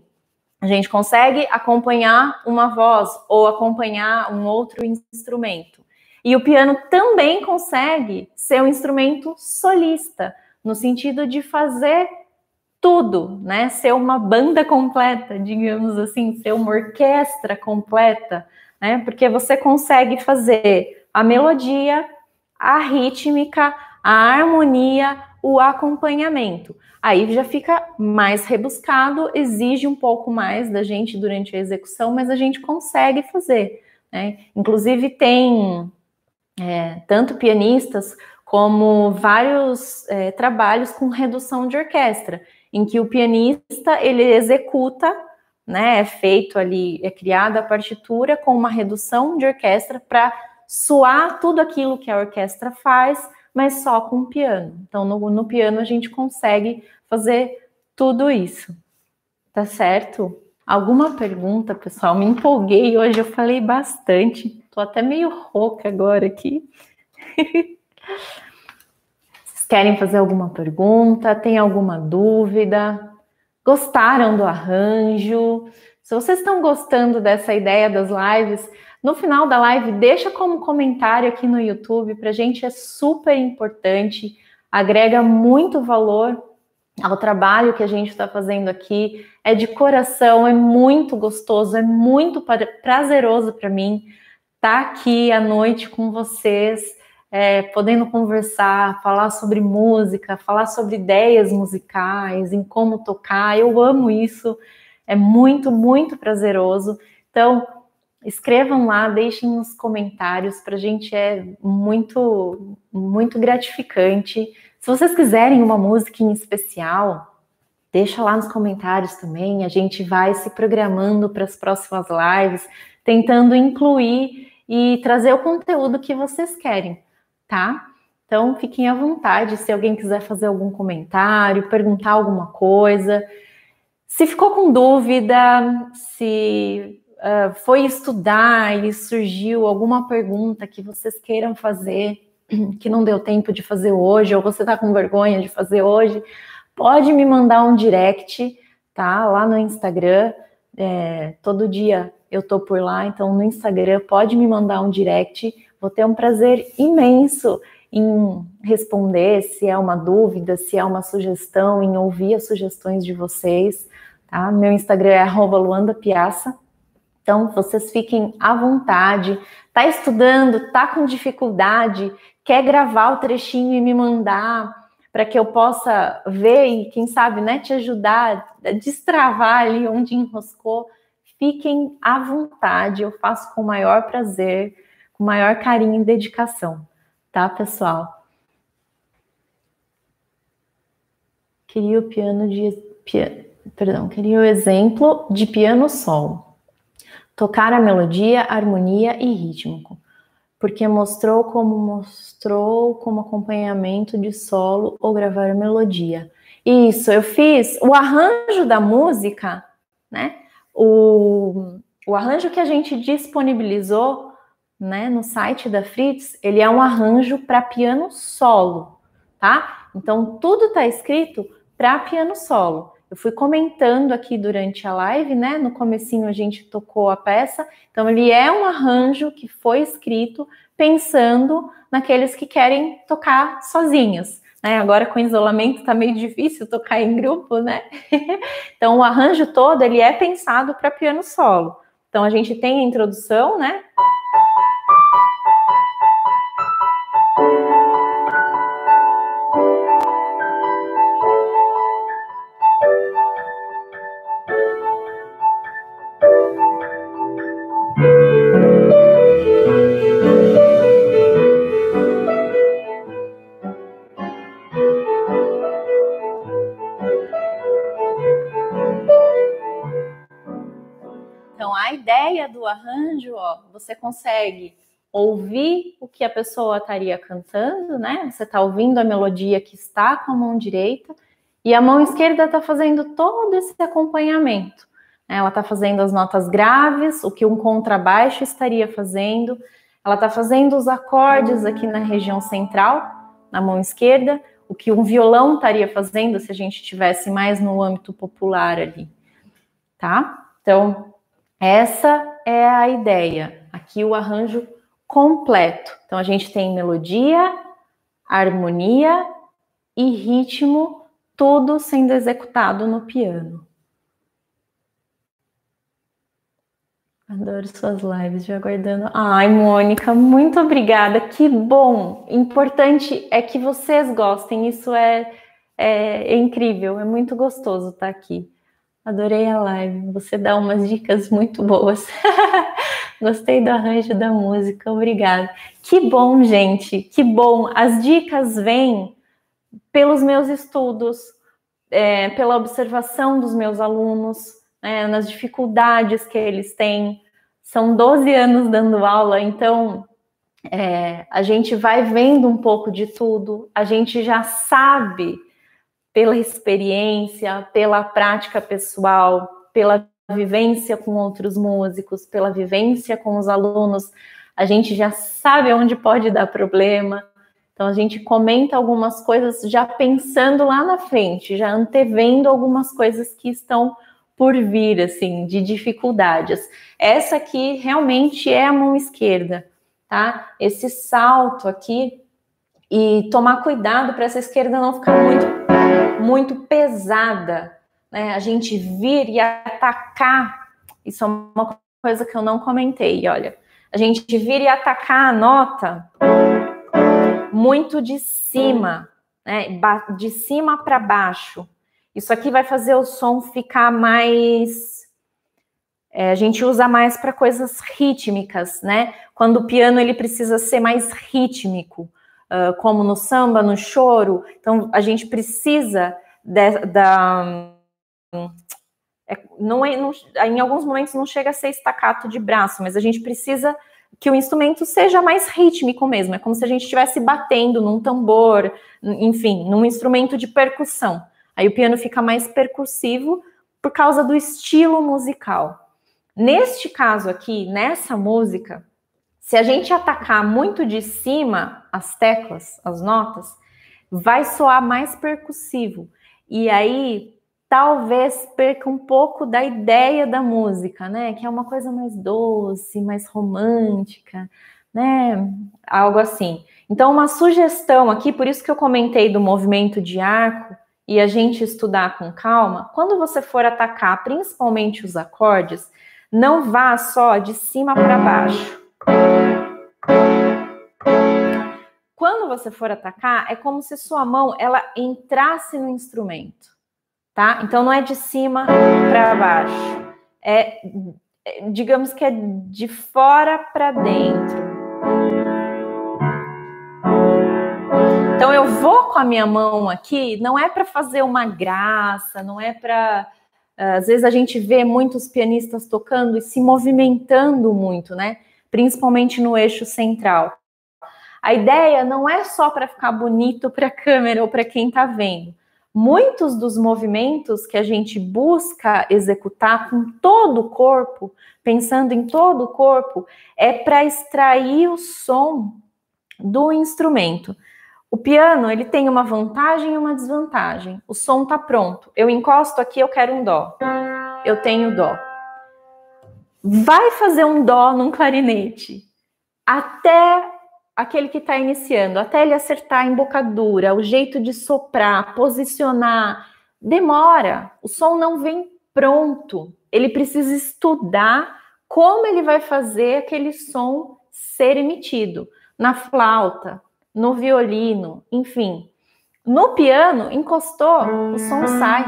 a gente consegue acompanhar uma voz ou acompanhar um outro instrumento. E o piano também consegue ser um instrumento solista, no sentido de fazer tudo, né? Ser uma banda completa, digamos assim, ser uma orquestra completa, né? Porque você consegue fazer a melodia, a rítmica, a harmonia, o acompanhamento. Aí já fica mais rebuscado, exige um pouco mais da gente durante a execução, mas a gente consegue fazer, né? Inclusive tem tanto pianistas como vários trabalhos com redução de orquestra, em que o pianista ele executa, né, é feito ali, é criada a partitura com uma redução de orquestra para soar tudo aquilo que a orquestra faz, mas só com o piano. Então, no piano a gente consegue fazer tudo isso. Tá certo? Alguma pergunta, pessoal? Me empolguei hoje, eu falei bastante. Tô até meio rouca agora aqui. Vocês querem fazer alguma pergunta? Tem alguma dúvida? Gostaram do arranjo? Se vocês estão gostando dessa ideia das lives, no final da live, deixa como comentário aqui no YouTube. Pra gente é super importante, agrega muito valor ao trabalho que a gente está fazendo aqui. É de coração, é muito gostoso, é muito prazeroso para mim estar aqui à noite com vocês, podendo conversar, falar sobre música, falar sobre ideias musicais, em como tocar. Eu amo isso, é muito, muito prazeroso. Então, escrevam lá, deixem nos comentários, para a gente é muito, muito gratificante. Se vocês quiserem uma música em especial, deixa lá nos comentários também, a gente vai se programando para as próximas lives, tentando incluir e trazer o conteúdo que vocês querem, tá? Então, fiquem à vontade, se alguém quiser fazer algum comentário, perguntar alguma coisa. Se ficou com dúvida, se foi estudar e surgiu alguma pergunta que vocês queiram fazer, que não deu tempo de fazer hoje, ou você está com vergonha de fazer hoje, pode me mandar um direct, tá? Lá no Instagram, todo dia eu tô por lá, então no Instagram pode me mandar um direct, vou ter um prazer imenso em responder, se é uma dúvida, se é uma sugestão, em ouvir as sugestões de vocês, tá? Meu Instagram é @luandapiaça, então vocês fiquem à vontade. Tá estudando, tá com dificuldade, quer gravar o trechinho e me mandar para que eu possa ver e, quem sabe, né, te ajudar a destravar ali onde enroscou, fiquem à vontade, eu faço com o maior prazer, com o maior carinho e dedicação, tá, pessoal? Queria o exemplo de piano sol. Tocar a melodia, harmonia e rítmico, porque mostrou como acompanhamento de solo ou gravar a melodia. Isso, eu fiz o arranjo da música, né? O arranjo que a gente disponibilizou, né, no site da Fritz, ele é um arranjo para piano solo, tá? Então, tudo está escrito para piano solo. Eu fui comentando aqui durante a live, né? No comecinho a gente tocou a peça. Então, ele é um arranjo que foi escrito pensando naqueles que querem tocar sozinhos, né? Agora com isolamento tá meio difícil tocar em grupo, né? Então, o arranjo todo, ele é pensado para piano solo. Então, a gente tem a introdução, né? Então, a ideia do arranjo, ó, você consegue ouvir o que a pessoa estaria cantando, né? Você está ouvindo a melodia que está com a mão direita, e a mão esquerda está fazendo todo esse acompanhamento. Ela está fazendo as notas graves, o que um contrabaixo estaria fazendo. Ela está fazendo os acordes aqui na região central, na mão esquerda, o que um violão estaria fazendo se a gente estivesse mais no âmbito popular ali, tá? Então, essa é a ideia. Aqui o arranjo completo. Então, a gente tem melodia, harmonia e ritmo, tudo sendo executado no piano. Adoro suas lives, já aguardando. Ai, Mônica, muito obrigada, que bom. Importante é que vocês gostem, isso é incrível, é muito gostoso estar aqui. Adorei a live, você dá umas dicas muito boas. Gostei do arranjo da música, obrigada. Que bom, gente, que bom. As dicas vêm pelos meus estudos, pela observação dos meus alunos, nas dificuldades que eles têm. São 12 anos dando aula, então a gente vai vendo um pouco de tudo, a gente já sabe pela experiência, pela prática pessoal, pela vivência com outros músicos, pela vivência com os alunos, a gente já sabe onde pode dar problema. Então, a gente comenta algumas coisas já pensando lá na frente, já antevendo algumas coisas que estão por vir, assim, de dificuldades. Essa aqui realmente é a mão esquerda, tá? Esse salto aqui, e tomar cuidado para essa esquerda não ficar muito pesada, né? A gente vir e atacar, isso é uma coisa que eu não comentei, olha. A gente vir e atacar a nota muito de cima, né? De cima para baixo. Isso aqui vai fazer o som ficar mais... a gente usa mais para coisas rítmicas, né? Quando o piano ele precisa ser mais rítmico, como no samba, no choro. Então, a gente precisa em alguns momentos não chega a ser staccato de braço, mas a gente precisa que o instrumento seja mais rítmico mesmo. É como se a gente estivesse batendo num tambor, enfim, num instrumento de percussão. Aí o piano fica mais percussivo por causa do estilo musical. Neste caso aqui, nessa música, se a gente atacar muito de cima as teclas, as notas, vai soar mais percussivo. E aí, talvez perca um pouco da ideia da música, né? Que é uma coisa mais doce, mais romântica, né? Algo assim. Então, uma sugestão aqui, por isso que eu comentei do movimento de arco, e a gente estudar com calma, quando você for atacar principalmente os acordes, não vá só de cima para baixo. Quando você for atacar, é como se sua mão ela entrasse no instrumento, tá? Então não é de cima para baixo, digamos que é de fora para dentro. Então eu vou com a minha mão aqui, não é para fazer uma graça, não é para... Às vezes a gente vê muitos pianistas tocando e se movimentando muito, né? Principalmente no eixo central. A ideia não é só para ficar bonito para a câmera ou para quem está vendo. Muitos dos movimentos que a gente busca executar com todo o corpo, pensando em todo o corpo, é para extrair o som do instrumento. O piano, ele tem uma vantagem e uma desvantagem. O som está pronto. Eu encosto aqui, eu quero um dó. Eu tenho dó. Vai fazer um dó num clarinete. Até aquele que está iniciando, até ele acertar a embocadura, o jeito de soprar, posicionar, demora. O som não vem pronto. Ele precisa estudar como ele vai fazer aquele som ser emitido. Na flauta, no violino, enfim. No piano, encostou, o som sai.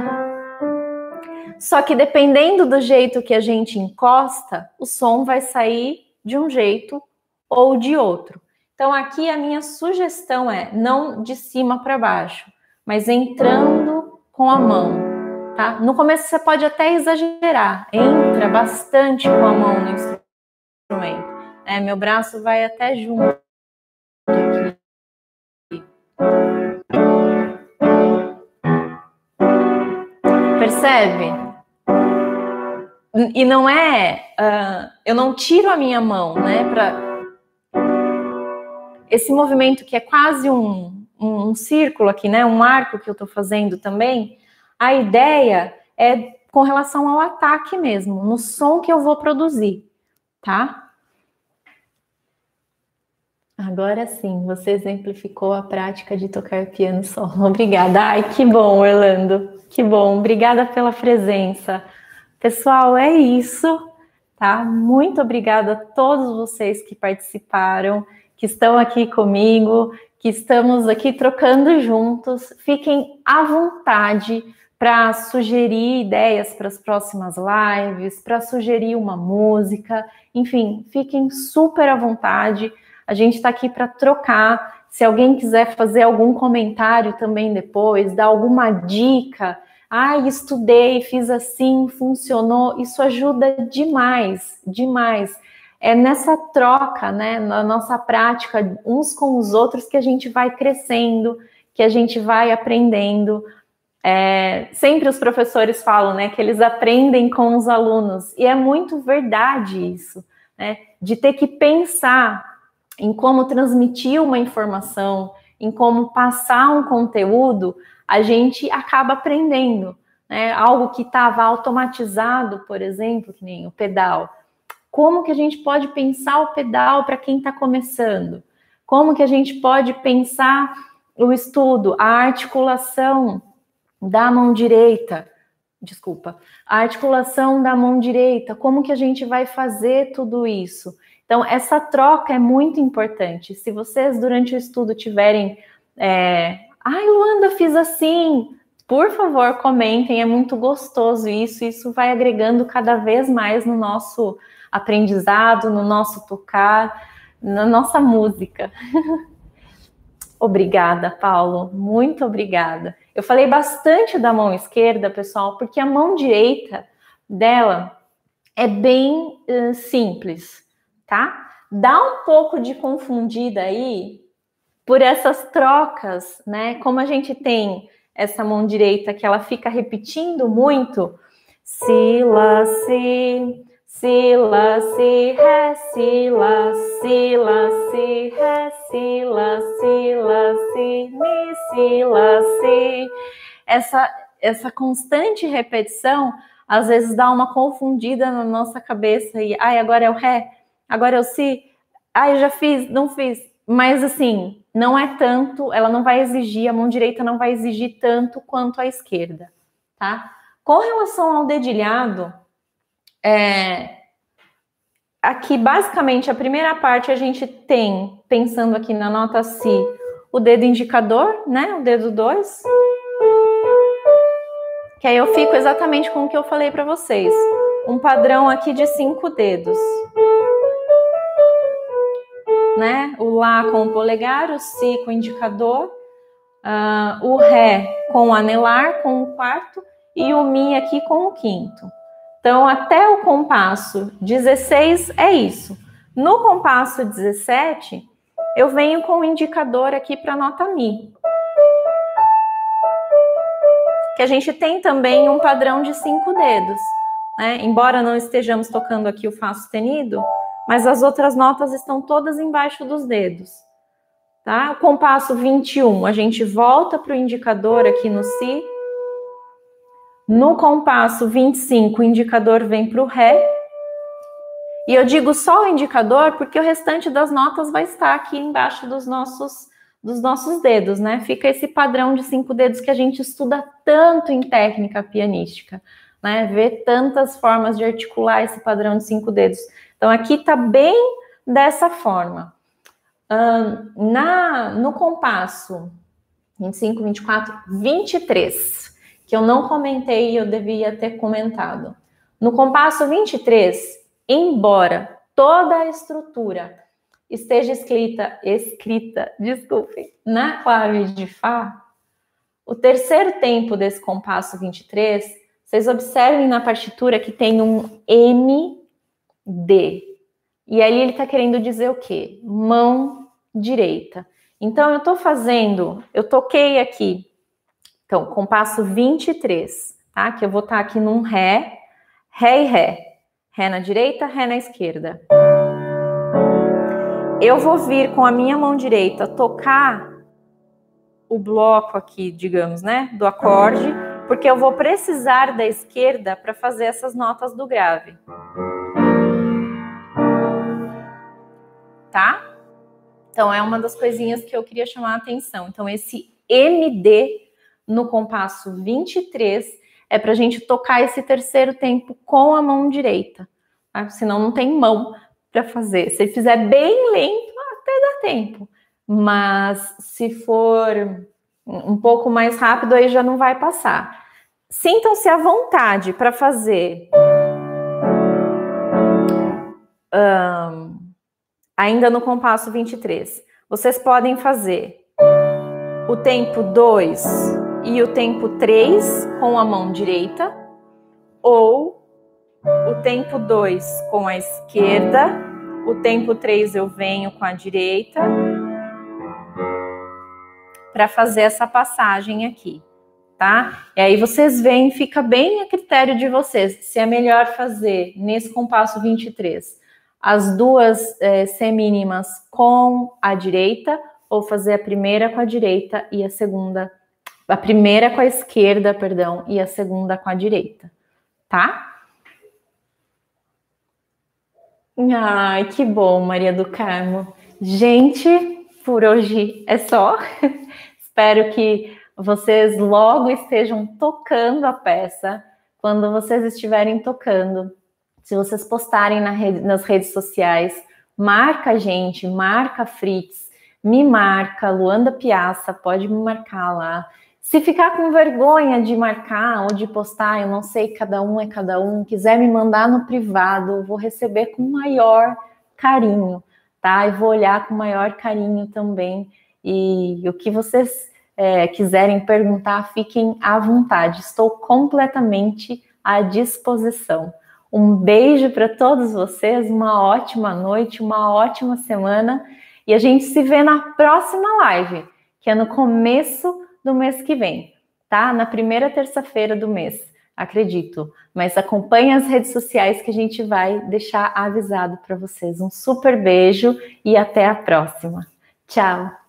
Só que dependendo do jeito que a gente encosta, o som vai sair de um jeito ou de outro. Então aqui a minha sugestão é não de cima para baixo, mas entrando com a mão, tá? No começo você pode até exagerar, entra bastante com a mão no instrumento. Meu braço vai até junto. Percebe? E não eu não tiro a minha mão, né? Esse movimento que é quase um círculo aqui, né? Um arco que eu tô fazendo também. A ideia é com relação ao ataque mesmo, no som que eu vou produzir, tá? Agora sim, você exemplificou a prática de tocar piano solo. Obrigada. Ai, que bom, Orlando. Que bom. Obrigada pela presença. Pessoal, é isso, tá? Muito obrigada a todos vocês que participaram, que estão aqui comigo, que estamos aqui trocando juntos. Fiquem à vontade para sugerir ideias para as próximas lives, para sugerir uma música, enfim, fiquem super à vontade. A gente está aqui para trocar. Se alguém quiser fazer algum comentário também depois, dar alguma dica, estudei, fiz assim, funcionou, isso ajuda demais, demais. É nessa troca, né, na nossa prática, uns com os outros, que a gente vai crescendo, que a gente vai aprendendo. Sempre os professores falam, né, que eles aprendem com os alunos, e é muito verdade isso, né, de ter que pensar em como transmitir uma informação, em como passar um conteúdo, a gente acaba aprendendo, né? Algo que estava automatizado, por exemplo, que nem o pedal. Como que a gente pode pensar o pedal para quem está começando? Como que a gente pode pensar o estudo, a articulação da mão direita? A articulação da mão direita, como que a gente vai fazer tudo isso? Então, essa troca é muito importante. Se vocês, durante o estudo, tiverem... Luanda, fiz assim. Por favor, comentem. É muito gostoso isso. Isso vai agregando cada vez mais no nosso aprendizado, no nosso tocar, na nossa música. Obrigada, Paulo. Muito obrigada. Eu falei bastante da mão esquerda, pessoal, porque a mão direita dela é bem simples, tá? Dá um pouco de confundida aí por essas trocas, né? Como a gente tem essa mão direita que ela fica repetindo muito, si, lá, si, si, lá, si, ré, si, lá, si, lá, si, ré, si, lá, si, lá, si, mi, si, lá, si. Essa constante repetição às vezes dá uma confundida na nossa cabeça e agora é o ré, agora é o si, eu já fiz, não fiz, mas assim, não é tanto, ela não vai exigir, a mão direita não vai exigir tanto quanto a esquerda, tá? Com relação ao dedilhado, aqui basicamente a primeira parte a gente tem, pensando aqui na nota Si, o dedo indicador, né, o dedo 2, que aí eu fico exatamente com o que eu falei para vocês. Um padrão aqui de 5 dedos. Né? O Lá com o polegar, o Si com o indicador, o Ré com o anelar, com o quarto, e o Mi aqui com o quinto. Então, até o compasso 16 é isso. No compasso 17, eu venho com o indicador aqui para a nota Mi. Que a gente tem também um padrão de 5 dedos, né? Embora não estejamos tocando aqui o Fá sustenido, mas as outras notas estão todas embaixo dos dedos, tá? O compasso 21, a gente volta para o indicador aqui no Si. No compasso 25, o indicador vem para o Ré. E eu digo só o indicador porque o restante das notas vai estar aqui embaixo dos nossos dedos, né? Fica esse padrão de 5 dedos que a gente estuda tanto em técnica pianística, né? Vê tantas formas de articular esse padrão de 5 dedos. Então, aqui tá bem dessa forma. No compasso 25, 24, 23, que eu não comentei e eu devia ter comentado. No compasso 23, embora toda a estrutura esteja escrita, na clave de Fá, o terceiro tempo desse compasso 23, vocês observem na partitura que tem um MD, E aí ele está querendo dizer o quê? Mão direita. Então eu toquei aqui. Então, compasso 23, tá? Que eu vou estar aqui num Ré, Ré e Ré. Ré na direita, Ré na esquerda. Eu vou vir com a minha mão direita tocar o bloco aqui, digamos, né? Do acorde, porque eu vou precisar da esquerda para fazer essas notas do grave. Tá? Então, é uma das coisinhas que eu queria chamar a atenção. Então, esse MD no compasso 23 é para a gente tocar esse terceiro tempo com a mão direita. Tá? Senão, não tem mão para fazer. Se fizer bem lento, até dá tempo. Mas se for um pouco mais rápido, aí já não vai passar. Sintam-se à vontade para fazer... ainda no compasso 23, vocês podem fazer o tempo 2 e o tempo 3 com a mão direita, ou o tempo 2 com a esquerda, o tempo 3 eu venho com a direita, para fazer essa passagem aqui, tá? E aí vocês veem, fica bem a critério de vocês, se é melhor fazer nesse compasso 23 as duas semínimas com a direita, ou fazer a primeira com a direita e a segunda, a primeira com a esquerda, perdão, e a segunda com a direita, tá? Ai, que bom, Maria do Carmo. Gente, por hoje é só. Espero que vocês logo estejam tocando a peça. Quando vocês estiverem tocando, se vocês postarem nas redes sociais, marca a gente, marca a Fritz, me marca, Luanda Piazza, pode me marcar lá. Se ficar com vergonha de marcar ou de postar, eu não sei, cada um é cada um, quiser me mandar no privado, eu vou receber com maior carinho, tá? E vou olhar com maior carinho também. E o que vocês quiserem perguntar, fiquem à vontade. Estou completamente à disposição. Um beijo para todos vocês, uma ótima noite, uma ótima semana e a gente se vê na próxima live, que é no começo do mês que vem, tá? Na primeira terça-feira do mês, acredito. Mas acompanhe as redes sociais que a gente vai deixar avisado para vocês. Um super beijo e até a próxima. Tchau!